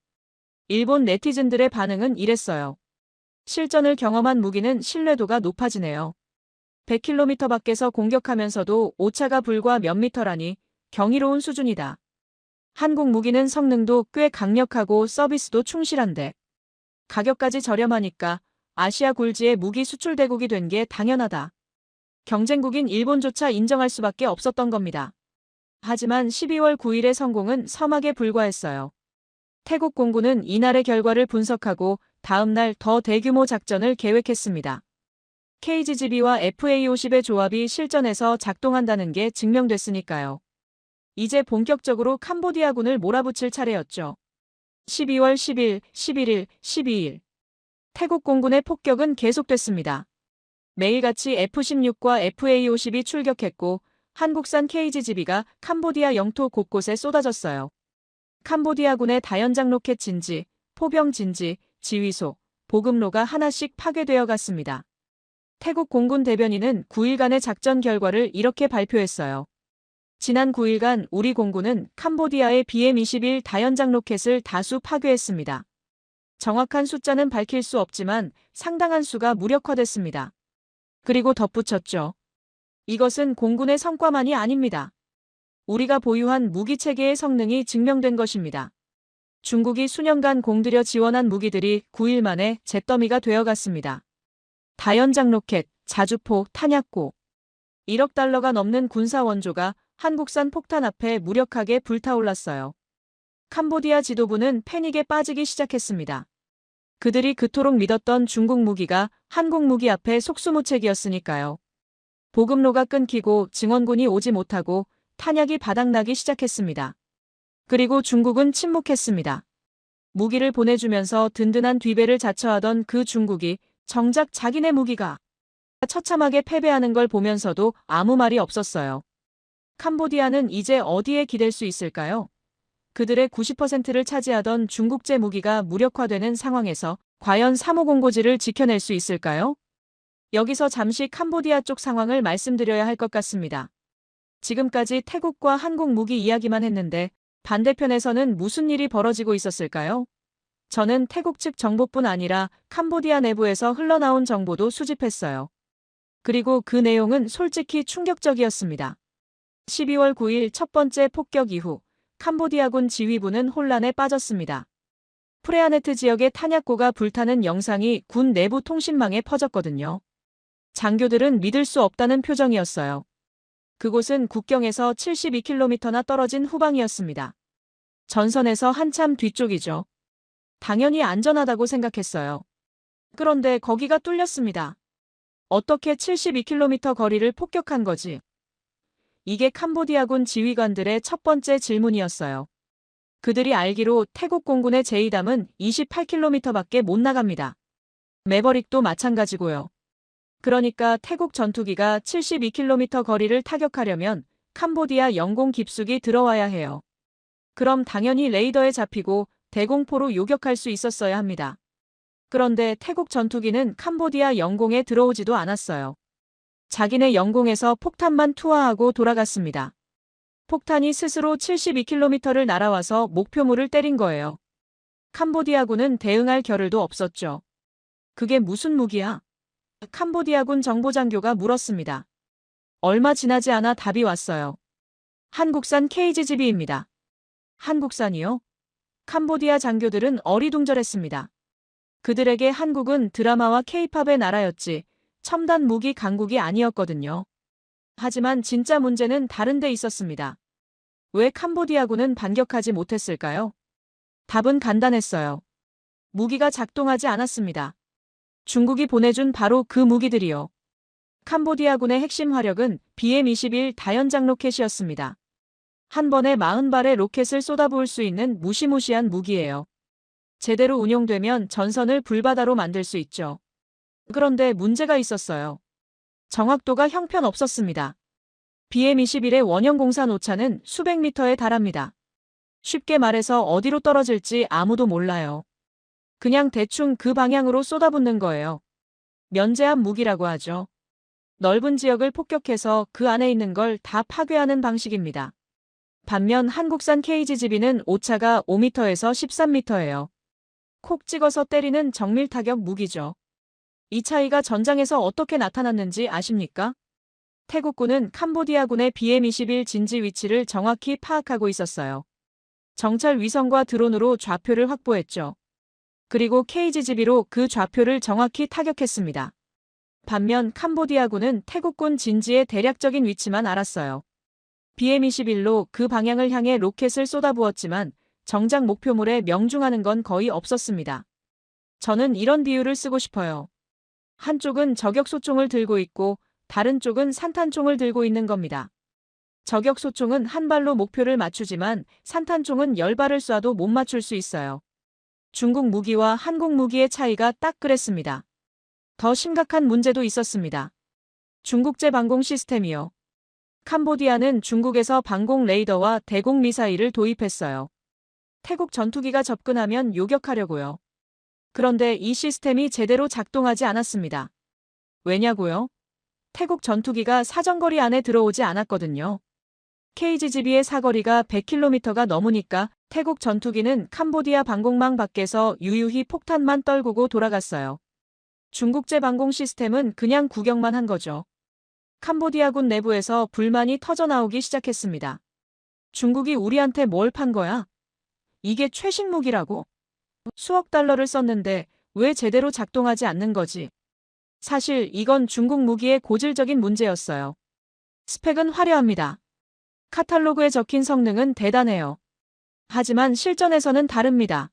Speaker 1: 일본 네티즌들의 반응은 이랬어요. 실전을 경험한 무기는 신뢰도가 높아지네요. 100km 밖에서 공격하면서도 오차가 불과 몇 미터라니 경이로운 수준이다. 한국 무기는 성능도 꽤 강력하고 서비스도 충실한데 가격까지 저렴하니까 아시아 굴지의 무기 수출 대국이 된 게 당연하다. 경쟁국인 일본조차 인정할 수밖에 없었던 겁니다. 하지만 12월 9일의 성공은 서막에 불과했어요. 태국 공군은 이날의 결과를 분석하고 다음 날 더 대규모 작전을 계획했습니다. KGB와 FA-50의 조합이 실전에서 작동한다는 게 증명됐으니까요. 이제 본격적으로 캄보디아군을 몰아붙일 차례였죠. 12월 10일, 11일, 12일. 태국 공군의 폭격은 계속됐습니다. 매일같이 F-16과 FA-50이 출격했고 한국산 KGB가 캄보디아 영토 곳곳에 쏟아졌어요. 캄보디아군의 다연장 로켓 진지, 포병 진지, 지휘소, 보급로가 하나씩 파괴되어 갔습니다. 태국 공군 대변인은 9일간의 작전 결과를 이렇게 발표했어요. 지난 9일간 우리 공군은 캄보디아의 BM-21 다연장 로켓을 다수 파괴했습니다. 정확한 숫자는 밝힐 수 없지만 상당한 수가 무력화됐습니다. 그리고 덧붙였죠. 이것은 공군의 성과만이 아닙니다. 우리가 보유한 무기체계의 성능이 증명된 것입니다. 중국이 수년간 공들여 지원한 무기들이 9일 만에 잿더미가 되어갔습니다. 다연장 로켓, 자주포, 탄약고. 1억 달러가 넘는 군사 원조가 한국산 폭탄 앞에 무력하게 불타올랐어요. 캄보디아 지도부는 패닉에 빠지기 시작했습니다. 그들이 그토록 믿었던 중국 무기가 한국 무기 앞에 속수무책이었으니까요. 보급로가 끊기고 증원군이 오지 못하고 탄약이 바닥나기 시작했습니다. 그리고 중국은 침묵했습니다. 무기를 보내주면서 든든한 뒤배를 자처하던 그 중국이 정작 자기네 무기가 처참하게 패배하는 걸 보면서도 아무 말이 없었어요. 캄보디아는 이제 어디에 기댈 수 있을까요? 그들의 90%를 차지하던 중국제 무기가 무력화되는 상황에서 과연 350 고지를 지켜낼 수 있을까요? 여기서 잠시 캄보디아 쪽 상황을 말씀드려야 할 것 같습니다. 지금까지 태국과 한국 무기 이야기만 했는데 반대편에서는 무슨 일이 벌어지고 있었을까요? 저는 태국 측 정보뿐 아니라 캄보디아 내부에서 흘러나온 정보도 수집했어요. 그리고 그 내용은 솔직히 충격적이었습니다. 12월 9일 첫 번째 폭격 이후 캄보디아군 지휘부는 혼란에 빠졌습니다. 프레아네트 지역의 탄약고가 불타는 영상이 군 내부 통신망에 퍼졌거든요. 장교들은 믿을 수 없다는 표정이었어요. 그곳은 국경에서 72km나 떨어진 후방이었습니다. 전선에서 한참 뒤쪽이죠. 당연히 안전하다고 생각했어요. 그런데 거기가 뚫렸습니다. 어떻게 72km 거리를 폭격한 거지? 이게 캄보디아군 지휘관들의 첫 번째 질문이었어요. 그들이 알기로 태국 공군의 제2담은 28km밖에 못 나갑니다. 매버릭도 마찬가지고요. 그러니까 태국 전투기가 72km 거리를 타격하려면 캄보디아 영공 깊숙이 들어와야 해요. 그럼 당연히 레이더에 잡히고 대공포로 요격할 수 있었어야 합니다. 그런데 태국 전투기는 캄보디아 영공에 들어오지도 않았어요. 자기네 영공에서 폭탄만 투하하고 돌아갔습니다. 폭탄이 스스로 72km를 날아와서 목표물을 때린 거예요. 캄보디아군은 대응할 겨를도 없었죠. 그게 무슨 무기야? 캄보디아군 정보장교가 물었습니다. 얼마 지나지 않아 답이 왔어요. 한국산 KGB입니다. 한국산이요? 캄보디아 장교들은 어리둥절했습니다. 그들에게 한국은 드라마와 케이팝의 나라였지 첨단 무기 강국이 아니었거든요. 하지만 진짜 문제는 다른 데 있었습니다. 왜 캄보디아군은 반격하지 못했을까요? 답은 간단했어요. 무기가 작동하지 않았습니다. 중국이 보내준 바로 그 무기들이요. 캄보디아군의 핵심 화력은 BM-21 다연장 로켓이었습니다. 한 번에 40발의 로켓을 쏟아부을 수 있는 무시무시한 무기예요. 제대로 운용되면 전선을 불바다로 만들 수 있죠. 그런데 문제가 있었어요. 정확도가 형편없었습니다. BM-21의 원형 공산 오차는 수백 미터에 달합니다. 쉽게 말해서 어디로 떨어질지 아무도 몰라요. 그냥 대충 그 방향으로 쏟아붓는 거예요. 면제압 무기라고 하죠. 넓은 지역을 폭격해서 그 안에 있는 걸 다 파괴하는 방식입니다. 반면 한국산 KGB는 오차가 5m에서 13m예요. 콕 찍어서 때리는 정밀 타격 무기죠. 이 차이가 전장에서 어떻게 나타났는지 아십니까? 태국군은 캄보디아군의 BM-21 진지 위치를 정확히 파악하고 있었어요. 정찰 위성과 드론으로 좌표를 확보했죠. 그리고 KGB로 그 좌표를 정확히 타격했습니다. 반면 캄보디아군은 태국군 진지의 대략적인 위치만 알았어요. BM-21로 그 방향을 향해 로켓을 쏟아부었지만 정작 목표물에 명중하는 건 거의 없었습니다. 저는 이런 비유를 쓰고 싶어요. 한쪽은 저격소총을 들고 있고 다른 쪽은 산탄총을 들고 있는 겁니다. 저격소총은 한 발로 목표를 맞추지만 산탄총은 10발을 쏴도 못 맞출 수 있어요. 중국 무기와 한국 무기의 차이가 딱 그랬습니다. 더 심각한 문제도 있었습니다. 중국제 방공 시스템이요. 캄보디아는 중국에서 방공 레이더와 대공 미사일을 도입했어요. 태국 전투기가 접근하면 요격하려고요. 그런데 이 시스템이 제대로 작동하지 않았습니다. 왜냐고요? 태국 전투기가 사정거리 안에 들어오지 않았거든요. KGB의 사거리가 100km가 넘으니까 태국 전투기는 캄보디아 방공망 밖에서 유유히 폭탄만 떨구고 돌아갔어요. 중국제 방공 시스템은 그냥 구경만 한 거죠. 캄보디아군 내부에서 불만이 터져나오기 시작했습니다. 중국이 우리한테 뭘 판 거야? 이게 최신 무기라고? 수억 달러를 썼는데 왜 제대로 작동하지 않는 거지? 사실 이건 중국 무기의 고질적인 문제였어요. 스펙은 화려합니다. 카탈로그에 적힌 성능은 대단해요. 하지만 실전에서는 다릅니다.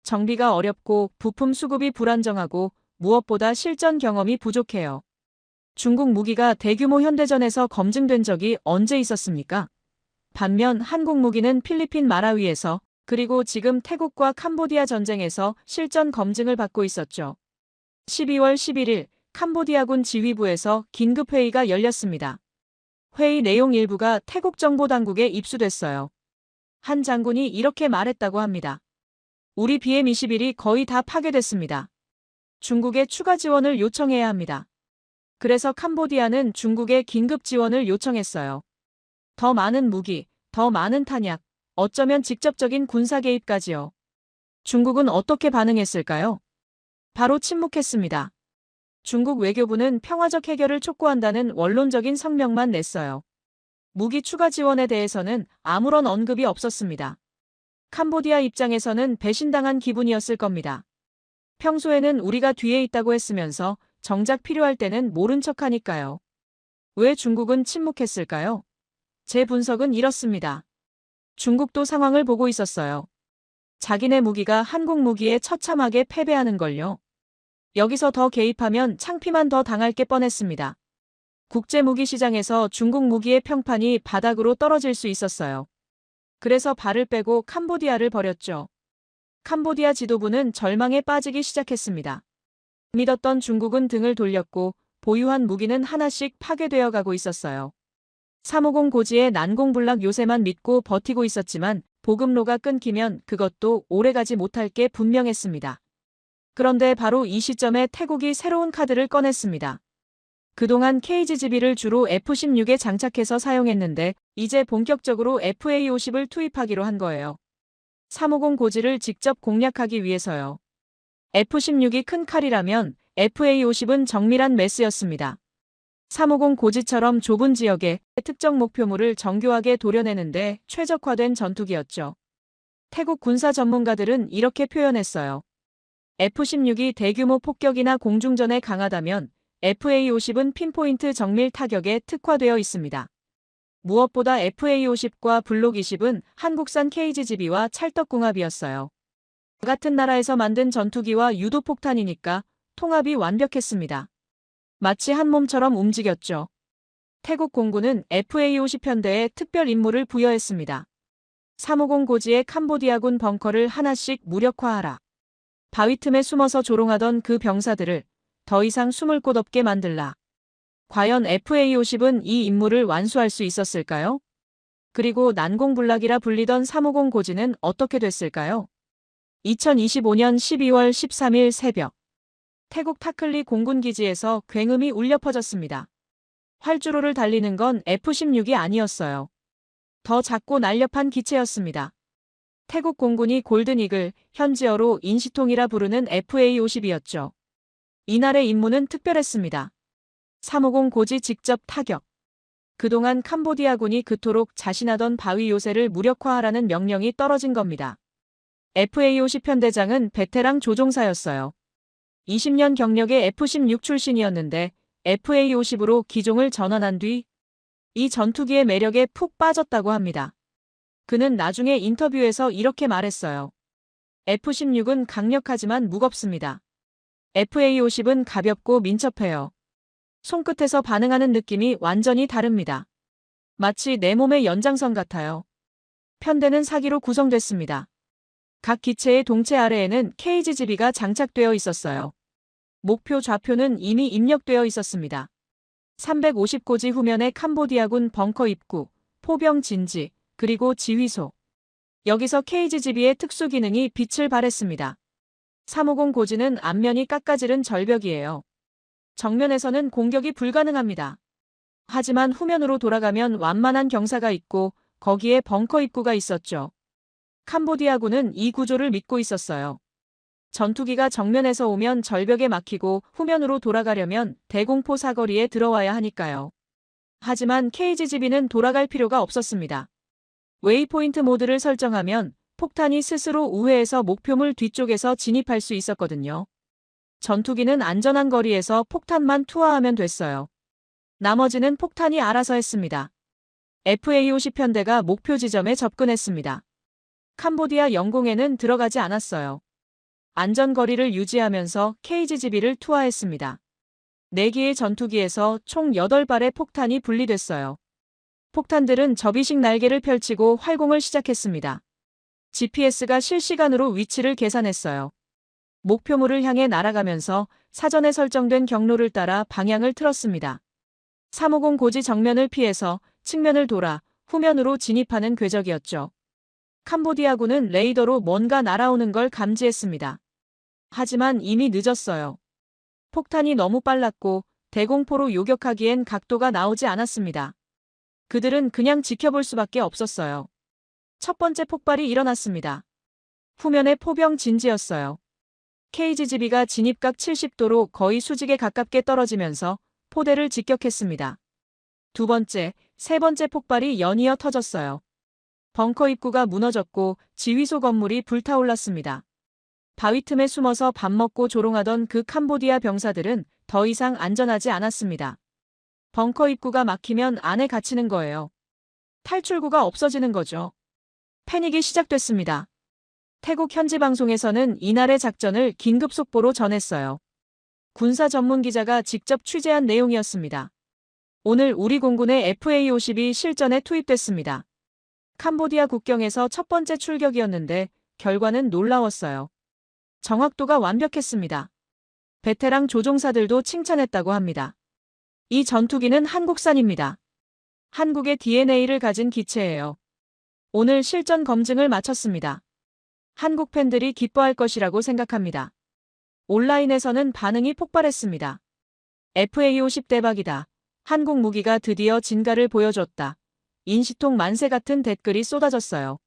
Speaker 1: 정비가 어렵고 부품 수급이 불안정하고 무엇보다 실전 경험이 부족해요. 중국 무기가 대규모 현대전에서 검증된 적이 언제 있었습니까? 반면 한국 무기는 필리핀 마라위에서 그리고 지금 태국과 캄보디아 전쟁에서 실전 검증을 받고 있었죠. 12월 11일 캄보디아군 지휘부에서 긴급회의가 열렸습니다. 회의 내용 일부가 태국 정보당국에 입수됐어요. 한 장군이 이렇게 말했다고 합니다. 우리 BM-21이 거의 다 파괴됐습니다. 중국에 추가 지원을 요청해야 합니다. 그래서 캄보디아는 중국에 긴급 지원을 요청했어요. 더 많은 무기, 더 많은 탄약, 어쩌면 직접적인 군사 개입까지요. 중국은 어떻게 반응했을까요? 바로 침묵했습니다. 중국 외교부는 평화적 해결을 촉구한다는 원론적인 성명만 냈어요. 무기 추가 지원에 대해서는 아무런 언급이 없었습니다. 캄보디아 입장에서는 배신당한 기분이었을 겁니다. 평소에는 우리가 뒤에 있다고 했으면서 정작 필요할 때는 모른 척하니까요. 왜 중국은 침묵했을까요? 제 분석은 이렇습니다. 중국도 상황을 보고 있었어요. 자기네 무기가 한국 무기에 처참하게 패배하는 걸요. 여기서 더 개입하면 창피만 더 당할 게 뻔했습니다. 국제 무기 시장에서 중국 무기의 평판이 바닥으로 떨어질 수 있었어요. 그래서 발을 빼고 캄보디아를 버렸죠. 캄보디아 지도부는 절망에 빠지기 시작했습니다. 믿었던 중국은 등을 돌렸고 보유한 무기는 하나씩 파괴되어 가고 있었어요. 350 고지의 난공불락 요새만 믿고 버티고 있었지만 보급로가 끊기면 그것도 오래가지 못할 게 분명했습니다. 그런데 바로 이 시점에 태국이 새로운 카드를 꺼냈습니다. 그동안 KGGB를 주로 F-16에 장착해서 사용했는데 이제 본격적으로 FA-50을 투입하기로 한 거예요. 350 고지를 직접 공략하기 위해서요. F-16이 큰 칼이라면 FA-50은 정밀한 메스였습니다. 350 고지처럼 좁은 지역에 특정 목표물을 정교하게 도려내는데 최적화된 전투기였죠. 태국 군사 전문가들은 이렇게 표현했어요. F-16이 대규모 폭격이나 공중전에 강하다면 FA-50은 핀포인트 정밀 타격에 특화되어 있습니다. 무엇보다 FA-50과 블록 20은 한국산 KGGB와 찰떡궁합이었어요. 같은 나라에서 만든 전투기와 유도폭탄이니까 통합이 완벽했습니다. 마치 한 몸처럼 움직였죠. 태국 공군은 FA-50 편대에 특별 임무를 부여했습니다. 350 고지의 캄보디아군 벙커를 하나씩 무력화하라. 바위 틈에 숨어서 조롱하던 그 병사들을 더 이상 숨을 곳 없게 만들라. 과연 FA-50은 이 임무를 완수할 수 있었을까요? 그리고 난공불락이라 불리던 350 고지는 어떻게 됐을까요? 2025년 12월 13일 새벽 태국 타클리 공군기지에서 굉음이 울려 퍼졌습니다. 활주로를 달리는 건 F-16이 아니었어요. 더 작고 날렵한 기체였습니다. 태국 공군이 골든이글, 현지어로 인시통이라 부르는 FA-50이었죠. 이날의 임무는 특별했습니다. 350 고지 직접 타격. 그동안 캄보디아군이 그토록 자신하던 바위 요새를 무력화하라는 명령이 떨어진 겁니다. FA-50 편대장은 베테랑 조종사였어요. 20년 경력의 F-16 출신이었는데 FA-50으로 기종을 전환한 뒤 이 전투기의 매력에 푹 빠졌다고 합니다. 그는 나중에 인터뷰에서 이렇게 말했어요. F-16은 강력하지만 무겁습니다. FA-50은 가볍고 민첩해요. 손끝에서 반응하는 느낌이 완전히 다릅니다. 마치 내 몸의 연장선 같아요. 편대는 4기로 구성됐습니다. 각 기체의 동체 아래에는 KGGB가 장착되어 있었어요. 목표 좌표는 이미 입력되어 있었습니다. 350고지 후면의 캄보디아군 벙커 입구, 포병 진지, 그리고 지휘소. 여기서 KGGB의 특수 기능이 빛을 발했습니다. 350 고지는 앞면이 깎아지른 절벽이에요. 정면에서는 공격이 불가능합니다. 하지만 후면으로 돌아가면 완만한 경사가 있고 거기에 벙커 입구가 있었죠. 캄보디아군은 이 구조를 믿고 있었어요. 전투기가 정면에서 오면 절벽에 막히고 후면으로 돌아가려면 대공포 사거리에 들어와야 하니까요. 하지만 KGGB는 돌아갈 필요가 없었습니다. 웨이포인트 모드를 설정하면 폭탄이 스스로 우회해서 목표물 뒤쪽에서 진입할 수 있었거든요. 전투기는 안전한 거리에서 폭탄만 투하하면 됐어요. 나머지는 폭탄이 알아서 했습니다. FA-50 편대가 목표 지점에 접근했습니다. 캄보디아 영공에는 들어가지 않았어요. 안전거리를 유지하면서 KGGB를 투하했습니다. 4기의 전투기에서 총 8발의 폭탄이 분리됐어요. 폭탄들은 접이식 날개를 펼치고 활공을 시작했습니다. GPS가 실시간으로 위치를 계산했어요. 목표물을 향해 날아가면서 사전에 설정된 경로를 따라 방향을 틀었습니다. 350 고지 정면을 피해서 측면을 돌아 후면으로 진입하는 궤적이었죠. 캄보디아군은 레이더로 뭔가 날아오는 걸 감지했습니다. 하지만 이미 늦었어요. 폭탄이 너무 빨랐고 대공포로 요격하기엔 각도가 나오지 않았습니다. 그들은 그냥 지켜볼 수밖에 없었어요. 첫 번째 폭발이 일어났습니다. 후면의 포병 진지였어요. KGGB가 진입각 70도로 거의 수직에 가깝게 떨어지면서 포대를 직격했습니다. 두 번째, 세 번째 폭발이 연이어 터졌어요. 벙커 입구가 무너졌고 지휘소 건물이 불타올랐습니다. 바위 틈에 숨어서 밥 먹고 조롱하던 그 캄보디아 병사들은 더 이상 안전하지 않았습니다. 벙커 입구가 막히면 안에 갇히는 거예요. 탈출구가 없어지는 거죠. 패닉이 시작됐습니다. 태국 현지 방송에서는 이날의 작전을 긴급 속보로 전했어요. 군사 전문 기자가 직접 취재한 내용이었습니다. 오늘 우리 공군의 FA-50이 실전에 투입됐습니다. 캄보디아 국경에서 첫 번째 출격이었는데 결과는 놀라웠어요. 정확도가 완벽했습니다. 베테랑 조종사들도 칭찬했다고 합니다. 이 전투기는 한국산입니다. 한국의 DNA를 가진 기체예요. 오늘 실전 검증을 마쳤습니다. 한국 팬들이 기뻐할 것이라고 생각합니다. 온라인에서는 반응이 폭발했습니다. FA-50 대박이다. 한국 무기가 드디어 진가를 보여줬다. 인시통 만세 같은 댓글이 쏟아졌어요.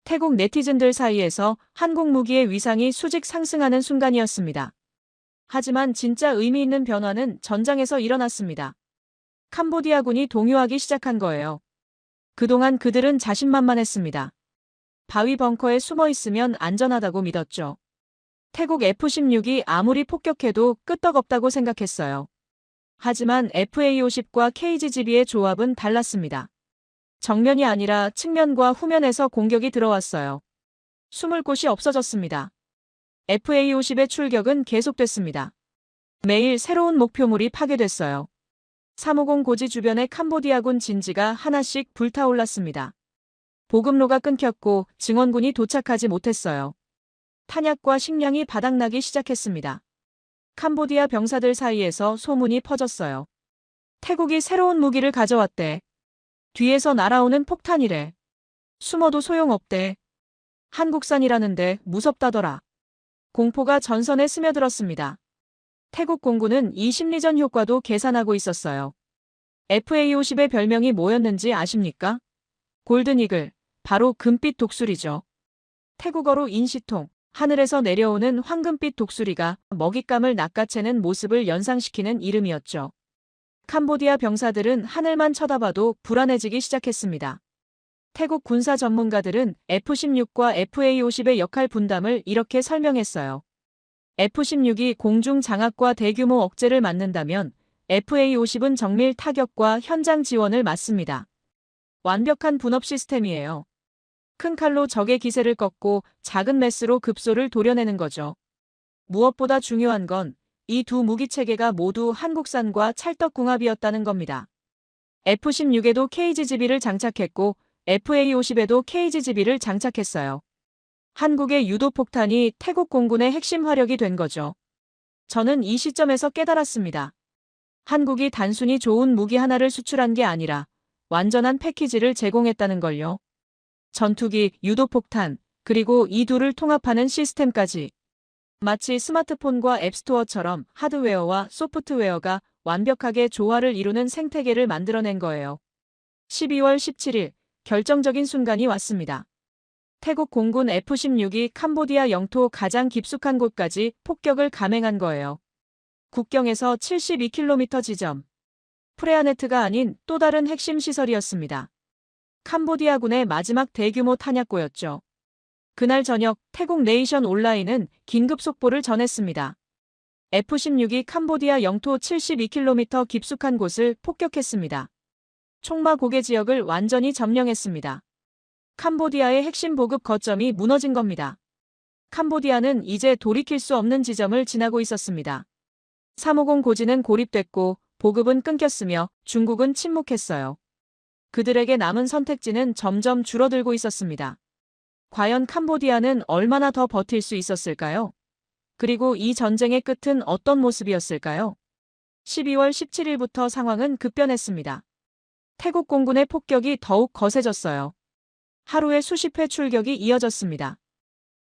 Speaker 1: 태국 네티즌들 사이에서 한국 무기의 위상이 수직 상승하는 순간이었습니다. 하지만 진짜 의미 있는 변화는 전장에서 일어났습니다. 캄보디아군이 동요하기 시작한 거예요. 그동안 그들은 자신만만했습니다. 바위 벙커에 숨어 있으면 안전하다고 믿었죠. 태국 F-16이 아무리 폭격해도 끄떡없다고 생각했어요. 하지만 FA-50과 KGGB의 조합은 달랐습니다. 정면이 아니라 측면과 후면에서 공격이 들어왔어요. 숨을 곳이 없어졌습니다. FA-50의 출격은 계속됐습니다. 매일 새로운 목표물이 파괴됐어요. 350 고지 주변의 캄보디아군 진지가 하나씩 불타올랐습니다. 보급로가 끊겼고 증원군이 도착하지 못했어요. 탄약과 식량이 바닥나기 시작했습니다. 캄보디아 병사들 사이에서 소문이 퍼졌어요. 태국이 새로운 무기를 가져왔대. 뒤에서 날아오는 폭탄이래. 숨어도 소용없대. 한국산이라는데 무섭다더라. 공포가 전선에 스며들었습니다. 태국 공군은 이 심리전 효과도 계산하고 있었어요. FA-50의 별명이 뭐였는지 아십니까? 골든이글, 바로 금빛 독수리죠. 태국어로 인시통, 하늘에서 내려오는 황금빛 독수리가 먹잇감을 낚아채는 모습을 연상시키는 이름이었죠. 캄보디아 병사들은 하늘만 쳐다봐도 불안해지기 시작했습니다. 태국 군사 전문가들은 F-16과 FA-50의 역할 분담을 이렇게 설명했어요. F-16이 공중 장악과 대규모 억제를 맡는다면 FA-50은 정밀 타격과 현장 지원을 맡습니다. 완벽한 분업 시스템이에요. 큰 칼로 적의 기세를 꺾고 작은 메스로 급소를 도려내는 거죠. 무엇보다 중요한 건 이 두 무기 체계가 모두 한국산과 찰떡궁합이었다는 겁니다. F-16에도 KGGB를 장착했고 FA-50에도 KGGB를 장착했어요. 한국의 유도폭탄이 태국 공군의 핵심 화력이 된 거죠. 저는 이 시점에서 깨달았습니다. 한국이 단순히 좋은 무기 하나를 수출한 게 아니라 완전한 패키지를 제공했다는 걸요. 전투기, 유도폭탄, 그리고 이 둘을 통합하는 시스템까지. 마치 스마트폰과 앱스토어처럼 하드웨어와 소프트웨어가 완벽하게 조화를 이루는 생태계를 만들어낸 거예요. 12월 17일, 결정적인 순간이 왔습니다. 태국 공군 F-16이 캄보디아 영토 가장 깊숙한 곳까지 폭격을 감행한 거예요. 국경에서 72km 지점. 프레아네트가 아닌 또 다른 핵심 시설이었습니다. 캄보디아군의 마지막 대규모 탄약고였죠. 그날 저녁 태국 네이션 온라인은 긴급 속보를 전했습니다. F-16이 캄보디아 영토 72km 깊숙한 곳을 폭격했습니다. 총마 고개 지역을 완전히 점령했습니다. 캄보디아의 핵심 보급 거점이 무너진 겁니다. 캄보디아는 이제 돌이킬 수 없는 지점을 지나고 있었습니다. 350 고지는 고립됐고 보급은 끊겼으며 중국은 침묵했어요. 그들에게 남은 선택지는 점점 줄어들고 있었습니다. 과연 캄보디아는 얼마나 더 버틸 수 있었을까요? 그리고 이 전쟁의 끝은 어떤 모습이었을까요? 12월 17일부터 상황은 급변했습니다. 태국 공군의 폭격이 더욱 거세졌어요. 하루에 수십 회 출격이 이어졌습니다.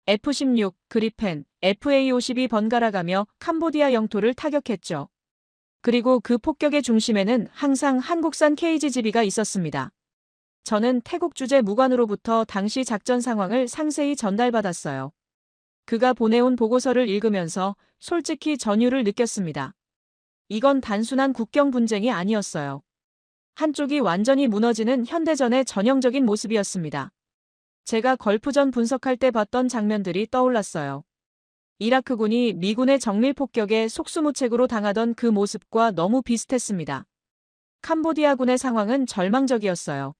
Speaker 1: F-16, 그리펜, FA-50이 번갈아가며 캄보디아 영토를 타격했죠. 그리고 그 폭격의 중심에는 항상 한국산 KGGB가 있었습니다. 저는 태국 주재 무관으로부터 당시 작전 상황을 상세히 전달받았어요. 그가 보내온 보고서를 읽으면서 솔직히 전율을 느꼈습니다. 이건 단순한 국경 분쟁이 아니었어요. 한쪽이 완전히 무너지는 현대전의 전형적인 모습이었습니다. 제가 걸프전 분석할 때 봤던 장면들이 떠올랐어요. 이라크군이 미군의 정밀 폭격에 속수무책으로 당하던 그 모습과 너무 비슷했습니다. 캄보디아군의 상황은 절망적이었어요.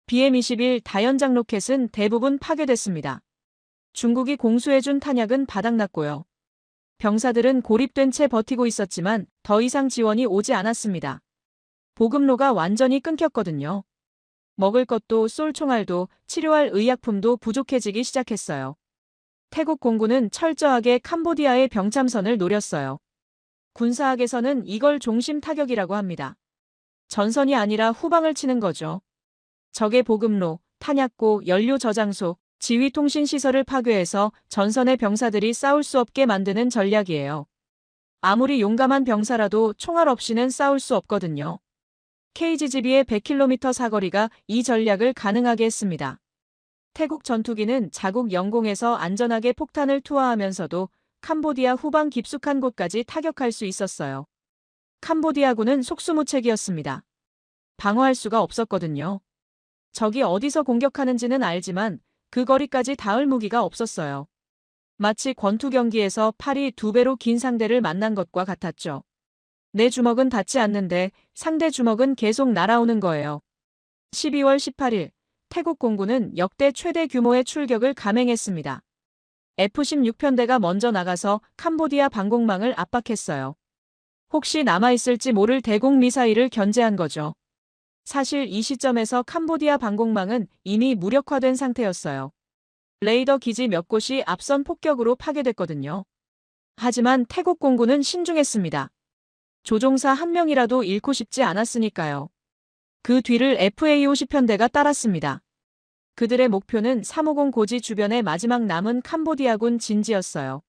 Speaker 1: BM-21 다연장 로켓은 대부분 파괴됐습니다. 중국이 공수해준 탄약은 바닥났고요. 병사들은 고립된 채 버티고 있었지만 더 이상 지원이 오지 않았습니다. 보급로가 완전히 끊겼거든요. 먹을 것도 쏠 총알도 치료할 의약품도 부족해지기 시작했어요. 태국 공군은 철저하게 캄보디아의 병참선을 노렸어요. 군사학에서는 이걸 종심 타격이라고 합니다. 전선이 아니라 후방을 치는 거죠. 적의 보급로, 탄약고, 연료 저장소, 지휘 통신 시설을 파괴해서 전선의 병사들이 싸울 수 없게 만드는 전략이에요. 아무리 용감한 병사라도 총알 없이는 싸울 수 없거든요. KGB의 100km 사거리가 이 전략을 가능하게 했습니다. 태국 전투기는 자국 영공에서 안전하게 폭탄을 투하하면서도 캄보디아 후방 깊숙한 곳까지 타격할 수 있었어요. 캄보디아군은 속수무책이었습니다. 방어할 수가 없었거든요. 적이 어디서 공격하는지는 알지만 그 거리까지 닿을 무기가 없었어요. 마치 권투 경기에서 팔이 2배로 긴 상대를 만난 것과 같았죠. 내 주먹은 닿지 않는데 상대 주먹은 계속 날아오는 거예요. 12월 18일 태국 공군은 역대 최대 규모의 출격을 감행했습니다. F-16편대가 먼저 나가서 캄보디아 방공망을 압박했어요. 혹시 남아있을지 모를 대공 미사일을 견제한 거죠. 사실 이 시점에서 캄보디아 방공망은 이미 무력화된 상태였어요. 레이더 기지 몇 곳이 앞선 폭격으로 파괴됐거든요. 하지만 태국 공군은 신중했습니다. 조종사 한 명이라도 잃고 싶지 않았으니까요. 그 뒤를 FA-50편대가 따랐습니다. 그들의 목표는 350 고지 주변의 마지막 남은 캄보디아군 진지였어요.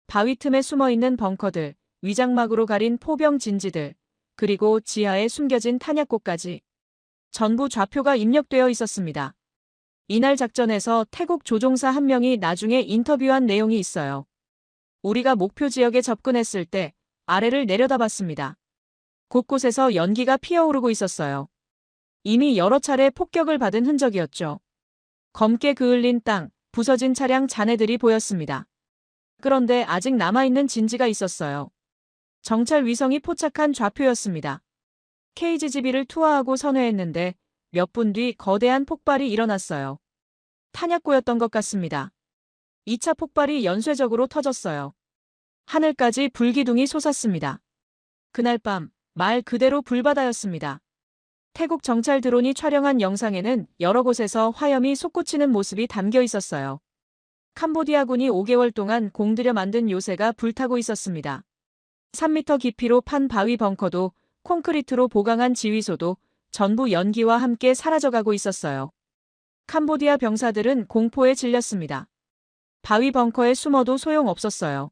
Speaker 1: 바위 틈에 숨어있는 벙커들, 위장막으로 가린 포병 진지들, 그리고 지하에 숨겨진 탄약고까지 전부 좌표가 입력되어 있었습니다. 이날 작전에서 태국 조종사 한 명이 나중에 인터뷰한 내용이 있어요. 우리가 목표 지역에 접근했을 때 아래를 내려다봤습니다. 곳곳에서 연기가 피어오르고 있었어요. 이미 여러 차례 폭격을 받은 흔적이었죠. 검게 그을린 땅, 부서진 차량 잔해들이 보였습니다. 그런데 아직 남아있는 진지가 있었어요. 정찰 위성이 포착한 좌표였습니다. KGB를 투하하고 선회했는데 몇 분 뒤 거대한 폭발이 일어났어요. 탄약고였던 것 같습니다. 2차 폭발이 연쇄적으로 터졌어요. 하늘까지 불기둥이 솟았습니다. 그날 밤, 말 그대로 불바다였습니다. 태국 정찰 드론이 촬영한 영상에는 여러 곳에서 화염이 솟구치는 모습이 담겨 있었어요. 캄보디아군이 5개월 동안 공들여 만든 요새가 불타고 있었습니다. 3m 깊이로 판 바위 벙커도 콘크리트로 보강한 지휘소도 전부 연기와 함께 사라져가고 있었어요. 캄보디아 병사들은 공포에 질렸습니다. 바위 벙커에 숨어도 소용없었어요.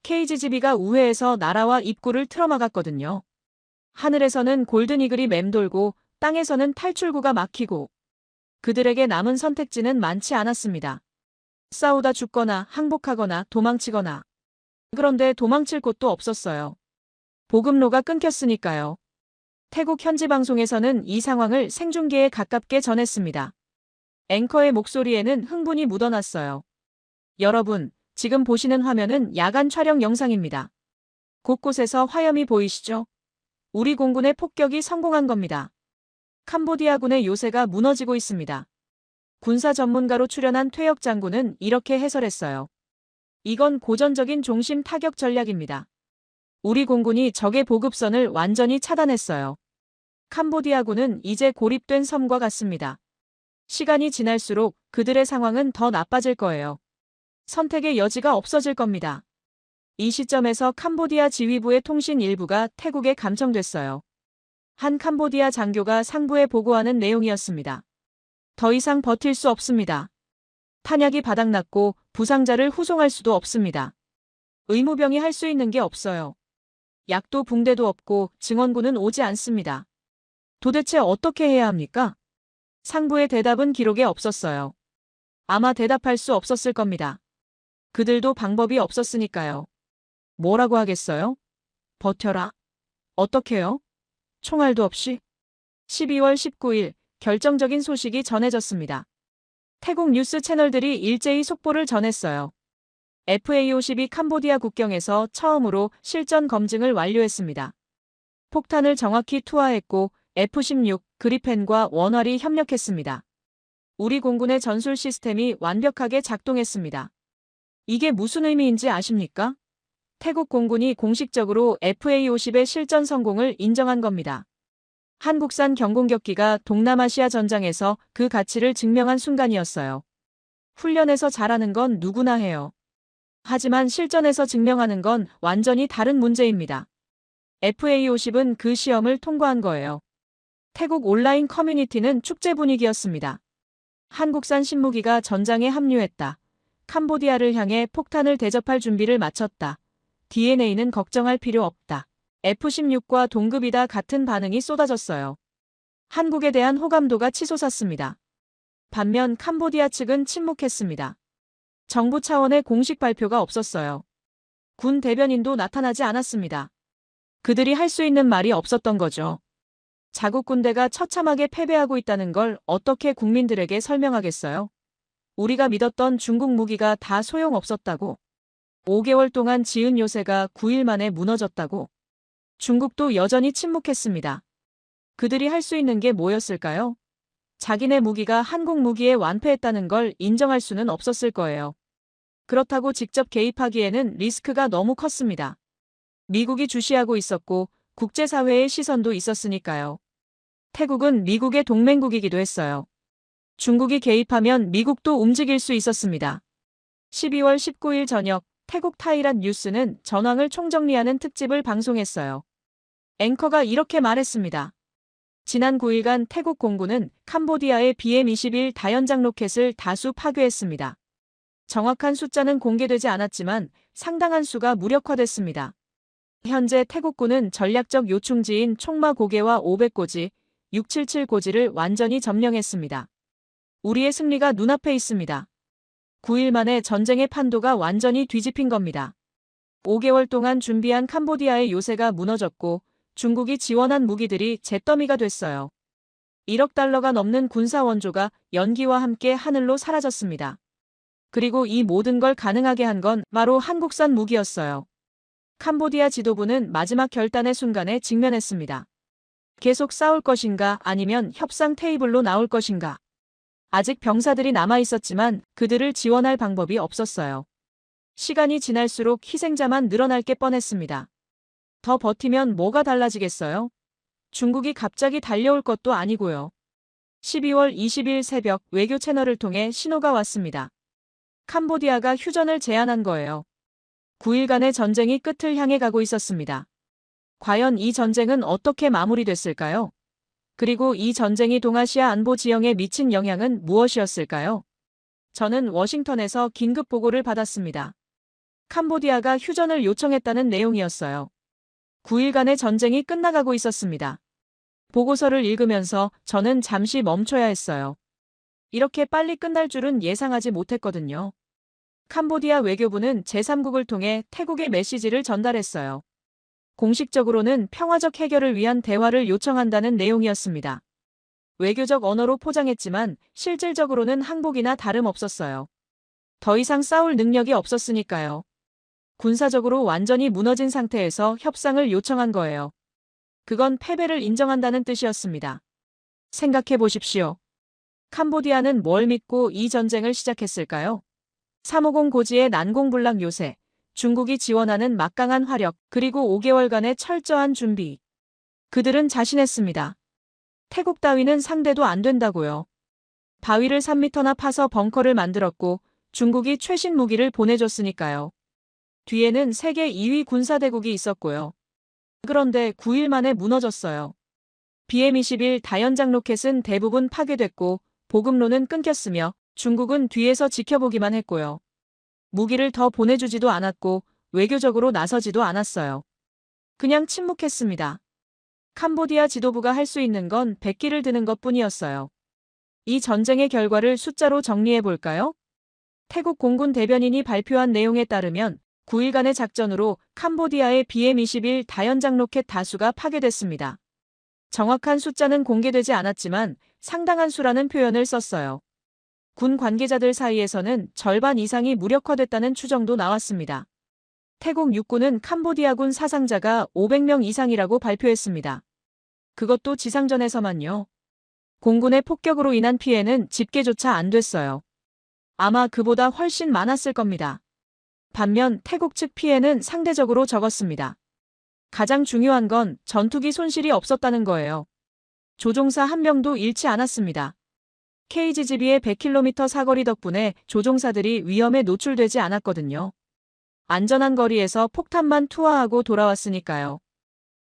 Speaker 1: KGB가 우회해서 나라와 입구를 틀어막았거든요. 하늘에서는 골든이글이 맴돌고 땅에서는 탈출구가 막히고 그들에게 남은 선택지는 많지 않았습니다. 싸우다 죽거나 항복하거나 도망치거나. 그런데 도망칠 곳도 없었어요. 보급로가 끊겼으니까요. 태국 현지 방송에서는 이 상황을 생중계에 가깝게 전했습니다. 앵커의 목소리에는 흥분이 묻어났어요. 여러분, 지금 보시는 화면은 야간 촬영 영상입니다. 곳곳에서 화염이 보이시죠? 우리 공군의 폭격이 성공한 겁니다. 캄보디아군의 요새가 무너지고 있습니다. 군사 전문가로 출연한 퇴역 장군은 이렇게 해설했어요. 이건 고전적인 종심 타격 전략입니다. 우리 공군이 적의 보급선을 완전히 차단했어요. 캄보디아군은 이제 고립된 섬과 같습니다. 시간이 지날수록 그들의 상황은 더 나빠질 거예요. 선택의 여지가 없어질 겁니다. 이 시점에서 캄보디아 지휘부의 통신 일부가 태국에 감청됐어요. 한 캄보디아 장교가 상부에 보고하는 내용이었습니다. 더 이상 버틸 수 없습니다. 탄약이 바닥났고 부상자를 후송할 수도 없습니다. 의무병이 할 수 있는 게 없어요. 약도 붕대도 없고 증원군은 오지 않습니다. 도대체 어떻게 해야 합니까? 상부의 대답은 기록에 없었어요. 아마 대답할 수 없었을 겁니다. 그들도 방법이 없었으니까요. 뭐라고 하겠어요? 버텨라. 어떻게요? 총알도 없이? 12월 19일 결정적인 소식이 전해졌습니다. 태국 뉴스 채널들이 일제히 속보를 전했어요. FA-52 캄보디아 국경에서 처음으로 실전 검증을 완료했습니다. 폭탄을 정확히 투하했고 F-16 그리펜과 원활히 협력했습니다. 우리 공군의 전술 시스템이 완벽하게 작동했습니다. 이게 무슨 의미인지 아십니까? 태국 공군이 공식적으로 FA-50의 실전 성공을 인정한 겁니다. 한국산 경공격기가 동남아시아 전장에서 그 가치를 증명한 순간이었어요. 훈련에서 잘하는 건 누구나 해요. 하지만 실전에서 증명하는 건 완전히 다른 문제입니다. FA-50은 그 시험을 통과한 거예요. 태국 온라인 커뮤니티는 축제 분위기였습니다. 한국산 신무기가 전장에 합류했다. 캄보디아를 향해 폭탄을 대접할 준비를 마쳤다. DNA는 걱정할 필요 없다. F-16과 동급이다 같은 반응이 쏟아졌어요. 한국에 대한 호감도가 치솟았습니다. 반면 캄보디아 측은 침묵했습니다. 정부 차원의 공식 발표가 없었어요. 군 대변인도 나타나지 않았습니다. 그들이 할 수 있는 말이 없었던 거죠. 자국 군대가 처참하게 패배하고 있다는 걸 어떻게 국민들에게 설명하겠어요? 우리가 믿었던 중국 무기가 다 소용없었다고. 5개월 동안 지은 요새가 9일 만에 무너졌다고. 중국도 여전히 침묵했습니다. 그들이 할 수 있는 게 뭐였을까요? 자기네 무기가 한국 무기에 완패했다는 걸 인정할 수는 없었을 거예요. 그렇다고 직접 개입하기에는 리스크가 너무 컸습니다. 미국이 주시하고 있었고 국제사회의 시선도 있었으니까요. 태국은 미국의 동맹국이기도 했어요. 중국이 개입하면 미국도 움직일 수 있었습니다. 12월 19일 저녁 태국 타이란 뉴스는 전황을 총정리하는 특집을 방송했어요. 앵커가 이렇게 말했습니다. 지난 9일간 태국 공군은 캄보디아의 BM-21 다연장 로켓을 다수 파괴했습니다. 정확한 숫자는 공개되지 않았지만 상당한 수가 무력화됐습니다. 현재 태국군은 전략적 요충지인 총마 고개와 500고지, 677고지를 완전히 점령했습니다. 우리의 승리가 눈앞에 있습니다. 9일 만에 전쟁의 판도가 완전히 뒤집힌 겁니다. 5개월 동안 준비한 캄보디아의 요새가 무너졌고 중국이 지원한 무기들이 잿더미가 됐어요. 1억 달러가 넘는 군사 원조가 연기와 함께 하늘로 사라졌습니다. 그리고 이 모든 걸 가능하게 한 건 바로 한국산 무기였어요. 캄보디아 지도부는 마지막 결단의 순간에 직면했습니다. 계속 싸울 것인가 아니면 협상 테이블로 나올 것인가. 아직 병사들이 남아 있었지만 그들을 지원할 방법이 없었어요. 시간이 지날수록 희생자만 늘어날 게 뻔했습니다. 더 버티면 뭐가 달라지겠어요? 중국이 갑자기 달려올 것도 아니고요. 12월 20일 새벽 외교 채널을 통해 신호가 왔습니다. 캄보디아가 휴전을 제안한 거예요. 9일간의 전쟁이 끝을 향해 가고 있었습니다. 과연 이 전쟁은 어떻게 마무리됐을까요? 그리고 이 전쟁이 동아시아 안보 지형에 미친 영향은 무엇이었을까요? 저는 워싱턴에서 긴급 보고를 받았습니다. 캄보디아가 휴전을 요청했다는 내용이었어요. 9일간의 전쟁이 끝나가고 있었습니다. 보고서를 읽으면서 저는 잠시 멈춰야 했어요. 이렇게 빨리 끝날 줄은 예상하지 못했거든요. 캄보디아 외교부는 제3국을 통해 태국의 메시지를 전달했어요. 공식적으로는 평화적 해결을 위한 대화를 요청한다는 내용이었습니다. 외교적 언어로 포장했지만 실질적으로는 항복이나 다름없었어요. 더 이상 싸울 능력이 없었으니까요. 군사적으로 완전히 무너진 상태에서 협상을 요청한 거예요. 그건 패배를 인정한다는 뜻이었습니다. 생각해 보십시오. 캄보디아는 뭘 믿고 이 전쟁을 시작했을까요? 350 고지의 난공불락 요새, 중국이 지원하는 막강한 화력, 그리고 5개월간의 철저한 준비. 그들은 자신했습니다. 태국 따위는 상대도 안 된다고요. 바위를 3m나 파서 벙커를 만들었고 중국이 최신 무기를 보내줬으니까요. 뒤에는 세계 2위 군사대국이 있었고요. 그런데 9일 만에 무너졌어요. BM-21 다연장 로켓은 대부분 파괴됐고 보급로는 끊겼으며 중국은 뒤에서 지켜보기만 했고요. 무기를 더 보내주지도 않았고 외교적으로 나서지도 않았어요. 그냥 침묵했습니다. 캄보디아 지도부가 할 수 있는 건 백기를 드는 것뿐이었어요. 이 전쟁의 결과를 숫자로 정리해 볼까요? 태국 공군 대변인이 발표한 내용에 따르면 9일간의 작전으로 캄보디아의 BM-21 다연장 로켓 다수가 파괴됐습니다. 정확한 숫자는 공개되지 않았지만 상당한 수라는 표현을 썼어요. 군 관계자들 사이에서는 절반 이상이 무력화됐다는 추정도 나왔습니다. 태국 육군은 캄보디아군 사상자가 500명 이상이라고 발표했습니다. 그것도 지상전에서만요. 공군의 폭격으로 인한 피해는 집계조차 안 됐어요. 아마 그보다 훨씬 많았을 겁니다. 반면 태국 측 피해는 상대적으로 적었습니다. 가장 중요한 건 전투기 손실이 없었다는 거예요. 조종사 한 명도 잃지 않았습니다. KGGB의 100km 사거리 덕분에 조종사들이 위험에 노출되지 않았거든요. 안전한 거리에서 폭탄만 투하하고 돌아왔으니까요.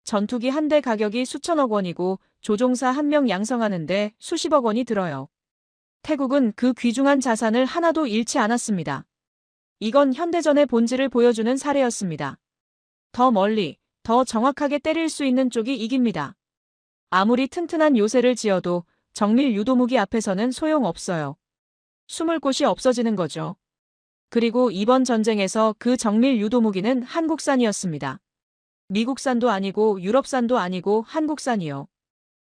Speaker 1: 전투기 한 대 가격이 수천억 원이고 조종사 한 명 양성하는데 수십억 원이 들어요. 태국은 그 귀중한 자산을 하나도 잃지 않았습니다. 이건 현대전의 본질을 보여주는 사례였습니다. 더 멀리, 더 정확하게 때릴 수 있는 쪽이 이깁니다. 아무리 튼튼한 요새를 지어도 정밀 유도무기 앞에서는 소용없어요. 숨을 곳이 없어지는 거죠. 그리고 이번 전쟁에서 그 정밀 유도무기는 한국산이었습니다. 미국산도 아니고 유럽산도 아니고 한국산이요.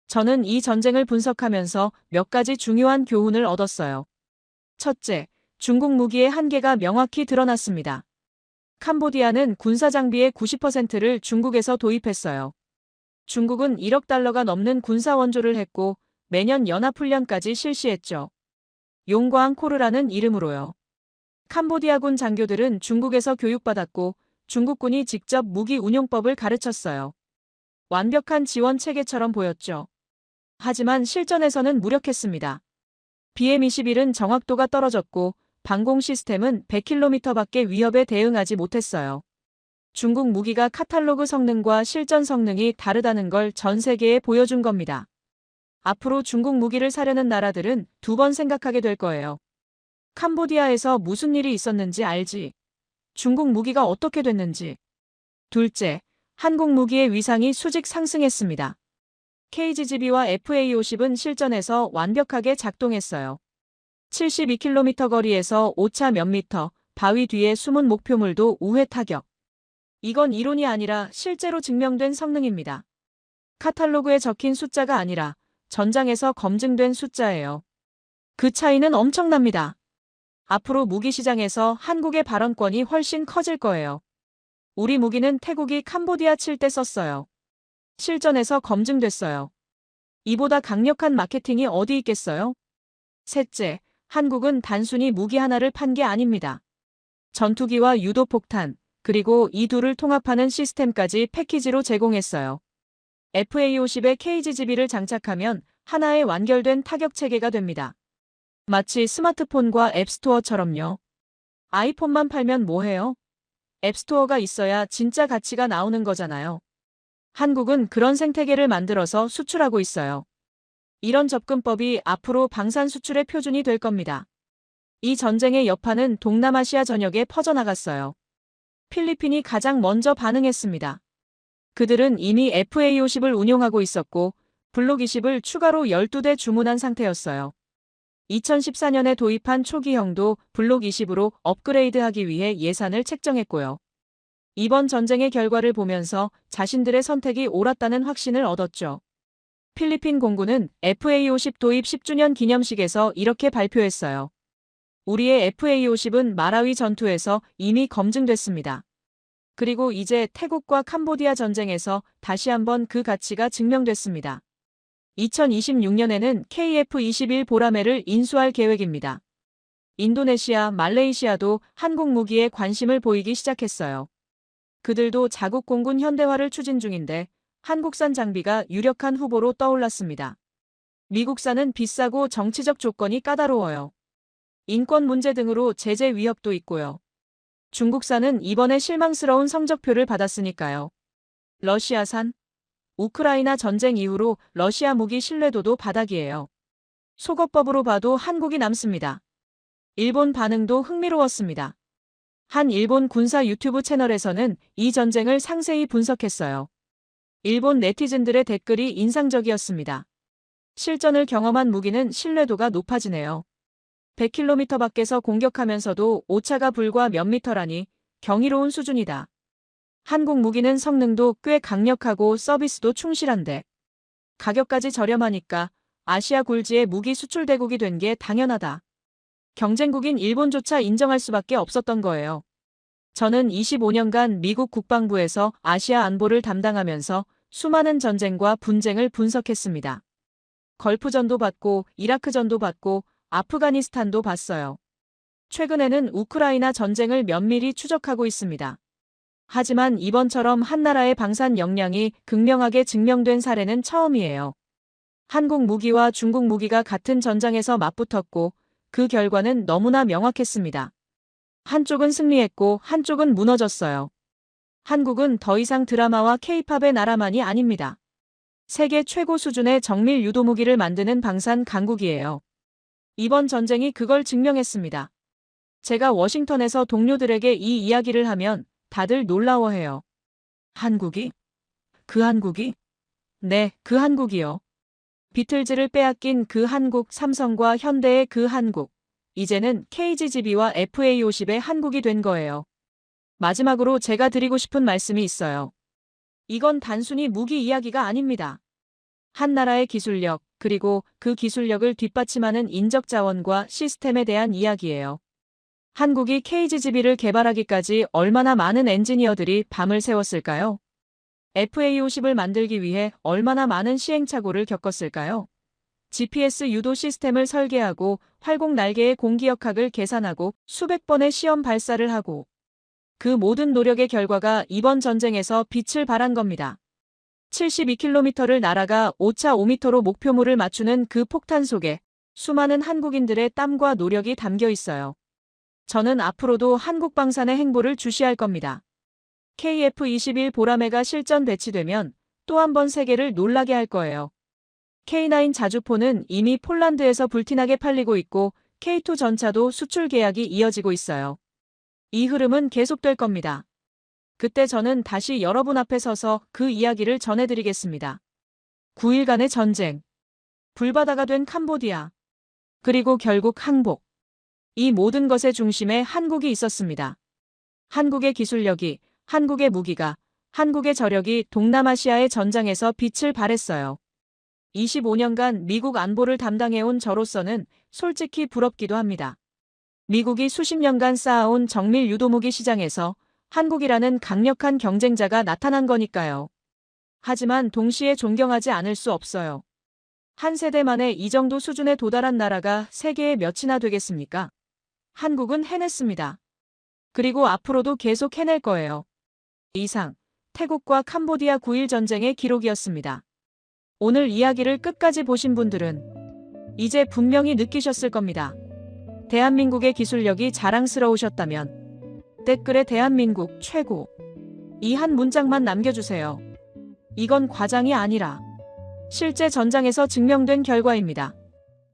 Speaker 1: 저는 이 전쟁을 분석하면서 몇 가지 중요한 교훈을 얻었어요. 첫째, 중국 무기의 한계가 명확히 드러났습니다. 캄보디아는 군사 장비의 90%를 중국에서 도입했어요. 중국은 1억 달러가 넘는 군사 원조를 했고 매년 연합훈련까지 실시했죠. 용과항 코르라는 이름으로요. 캄보디아군 장교들은 중국에서 교육받았고 중국군이 직접 무기 운용법을 가르쳤어요. 완벽한 지원 체계처럼 보였죠. 하지만 실전에서는 무력했습니다. BM-21은 정확도가 떨어졌고 방공 시스템은 100km밖에 위협에 대응하지 못했어요. 중국 무기가 카탈로그 성능과 실전 성능이 다르다는 걸 전 세계에 보여준 겁니다. 앞으로 중국 무기를 사려는 나라들은 두 번 생각하게 될 거예요. 캄보디아에서 무슨 일이 있었는지 알지? 중국 무기가 어떻게 됐는지. 둘째, 한국 무기의 위상이 수직 상승했습니다. KGGB와 FA-50은 실전에서 완벽하게 작동했어요. 72km 거리에서 오차 몇 미터, 바위 뒤에 숨은 목표물도 우회 타격. 이건 이론이 아니라 실제로 증명된 성능입니다. 카탈로그에 적힌 숫자가 아니라 전장에서 검증된 숫자예요. 그 차이는 엄청납니다. 앞으로 무기 시장에서 한국의 발언권이 훨씬 커질 거예요. 우리 무기는 태국이 캄보디아 칠 때 썼어요. 실전에서 검증됐어요. 이보다 강력한 마케팅이 어디 있겠어요? 셋째, 한국은 단순히 무기 하나를 판 게 아닙니다. 전투기와 유도폭탄, 그리고 이 둘을 통합하는 시스템까지 패키지로 제공했어요. FA-50에 KGGB를 장착하면 하나의 완결된 타격 체계가 됩니다. 마치 스마트폰과 앱스토어처럼요. 아이폰만 팔면 뭐해요? 앱스토어가 있어야 진짜 가치가 나오는 거잖아요. 한국은 그런 생태계를 만들어서 수출하고 있어요. 이런 접근법이 앞으로 방산 수출의 표준이 될 겁니다. 이 전쟁의 여파는 동남아시아 전역에 퍼져나갔어요. 필리핀이 가장 먼저 반응했습니다. 그들은 이미 FA-50을 운용하고 있었고 블록 20을 추가로 12대 주문한 상태였어요. 2014년에 도입한 초기형도 블록 20으로 업그레이드하기 위해 예산을 책정했고요. 이번 전쟁의 결과를 보면서 자신들의 선택이 옳았다는 확신을 얻었죠. 필리핀 공군은 FA-50 도입 10주년 기념식에서 이렇게 발표했어요. 우리의 FA-50은 마라위 전투에서 이미 검증됐습니다. 그리고 이제 태국과 캄보디아 전쟁에서 다시 한번 그 가치가 증명됐습니다. 2026년에는 KF-21 보라매를 인수할 계획입니다. 인도네시아, 말레이시아도 한국 무기에 관심을 보이기 시작했어요. 그들도 자국 공군 현대화를 추진 중인데 한국산 장비가 유력한 후보로 떠올랐습니다. 미국산은 비싸고 정치적 조건이 까다로워요. 인권 문제 등으로 제재 위협도 있고요. 중국산은 이번에 실망스러운 성적표를 받았으니까요. 러시아산? 우크라이나 전쟁 이후로 러시아 무기 신뢰도도 바닥이에요. 속어법으로 봐도 한국이 남습니다. 일본 반응도 흥미로웠습니다. 한 일본 군사 유튜브 채널에서는 이 전쟁을 상세히 분석했어요. 일본 네티즌들의 댓글이 인상적이었습니다. 실전을 경험한 무기는 신뢰도가 높아지네요. 100km 밖에서 공격하면서도 오차가 불과 몇 미터라니 경이로운 수준이다. 한국 무기는 성능도 꽤 강력하고 서비스도 충실한데 가격까지 저렴하니까 아시아 굴지의 무기 수출 대국이 된 게 당연하다. 경쟁국인 일본조차 인정할 수밖에 없었던 거예요. 저는 25년간 미국 국방부에서 아시아 안보를 담당하면서 수많은 전쟁과 분쟁을 분석했습니다. 걸프전도 봤고 이라크전도 봤고 아프가니스탄도 봤어요. 최근에는 우크라이나 전쟁을 면밀히 추적하고 있습니다. 하지만 이번처럼 한 나라의 방산 역량이 극명하게 증명된 사례는 처음이에요. 한국 무기와 중국 무기가 같은 전장에서 맞붙었고 그 결과는 너무나 명확했습니다. 한쪽은 승리했고 한쪽은 무너졌어요. 한국은 더 이상 드라마와 케이팝의 나라만이 아닙니다. 세계 최고 수준의 정밀 유도무기를 만드는 방산 강국이에요. 이번 전쟁이 그걸 증명했습니다. 제가 워싱턴에서 동료들에게 이 이야기를 하면 다들 놀라워해요. 한국이? 그 한국이? 네, 그 한국이요. 비틀즈를 빼앗긴 그 한국, 삼성과 현대의 그 한국. 이제는 KGGB와 FA50의 한국이 된 거예요. 마지막으로 제가 드리고 싶은 말씀이 있어요. 이건 단순히 무기 이야기가 아닙니다. 한 나라의 기술력, 그리고 그 기술력을 뒷받침하는 인적 자원과 시스템에 대한 이야기예요. 한국이 KGGB를 개발하기까지 얼마나 많은 엔지니어들이 밤을 새웠을까요? FA50을 만들기 위해 얼마나 많은 시행착오를 겪었을까요? GPS 유도 시스템을 설계하고 활공 날개의 공기역학을 계산하고 수백 번의 시험 발사를 하고 그 모든 노력의 결과가 이번 전쟁에서 빛을 발한 겁니다. 72km를 날아가 오차 5m로 목표물을 맞추는 그 폭탄 속에 수많은 한국인들의 땀과 노력이 담겨 있어요. 저는 앞으로도 한국 방산의 행보를 주시할 겁니다. KF-21 보라매가 실전 배치되면 또 한 번 세계를 놀라게 할 거예요. K9 자주포는 이미 폴란드에서 불티나게 팔리고 있고 K2 전차도 수출 계약이 이어지고 있어요. 이 흐름은 계속될 겁니다. 그때 저는 다시 여러분 앞에 서서 그 이야기를 전해드리겠습니다. 9일간의 전쟁, 불바다가 된 캄보디아, 그리고 결국 항복. 이 모든 것의 중심에 한국이 있었습니다. 한국의 기술력이, 한국의 무기가, 한국의 저력이 동남아시아의 전장에서 빛을 발했어요. 25년간 미국 안보를 담당해온 저로서는 솔직히 부럽기도 합니다. 미국이 수십 년간 쌓아온 정밀 유도무기 시장에서 한국이라는 강력한 경쟁자가 나타난 거니까요. 하지만 동시에 존경하지 않을 수 없어요. 한 세대 만에 이 정도 수준에 도달한 나라가 세계에 몇이나 되겠습니까? 한국은 해냈습니다. 그리고 앞으로도 계속 해낼 거예요. 이상, 태국과 캄보디아 9.1 전쟁의 기록이었습니다. 오늘 이야기를 끝까지 보신 분들은 이제 분명히 느끼셨을 겁니다. 대한민국의 기술력이 자랑스러우셨다면 댓글에 대한민국 최고 이 한 문장만 남겨주세요. 이건 과장이 아니라 실제 전장에서 증명된 결과입니다.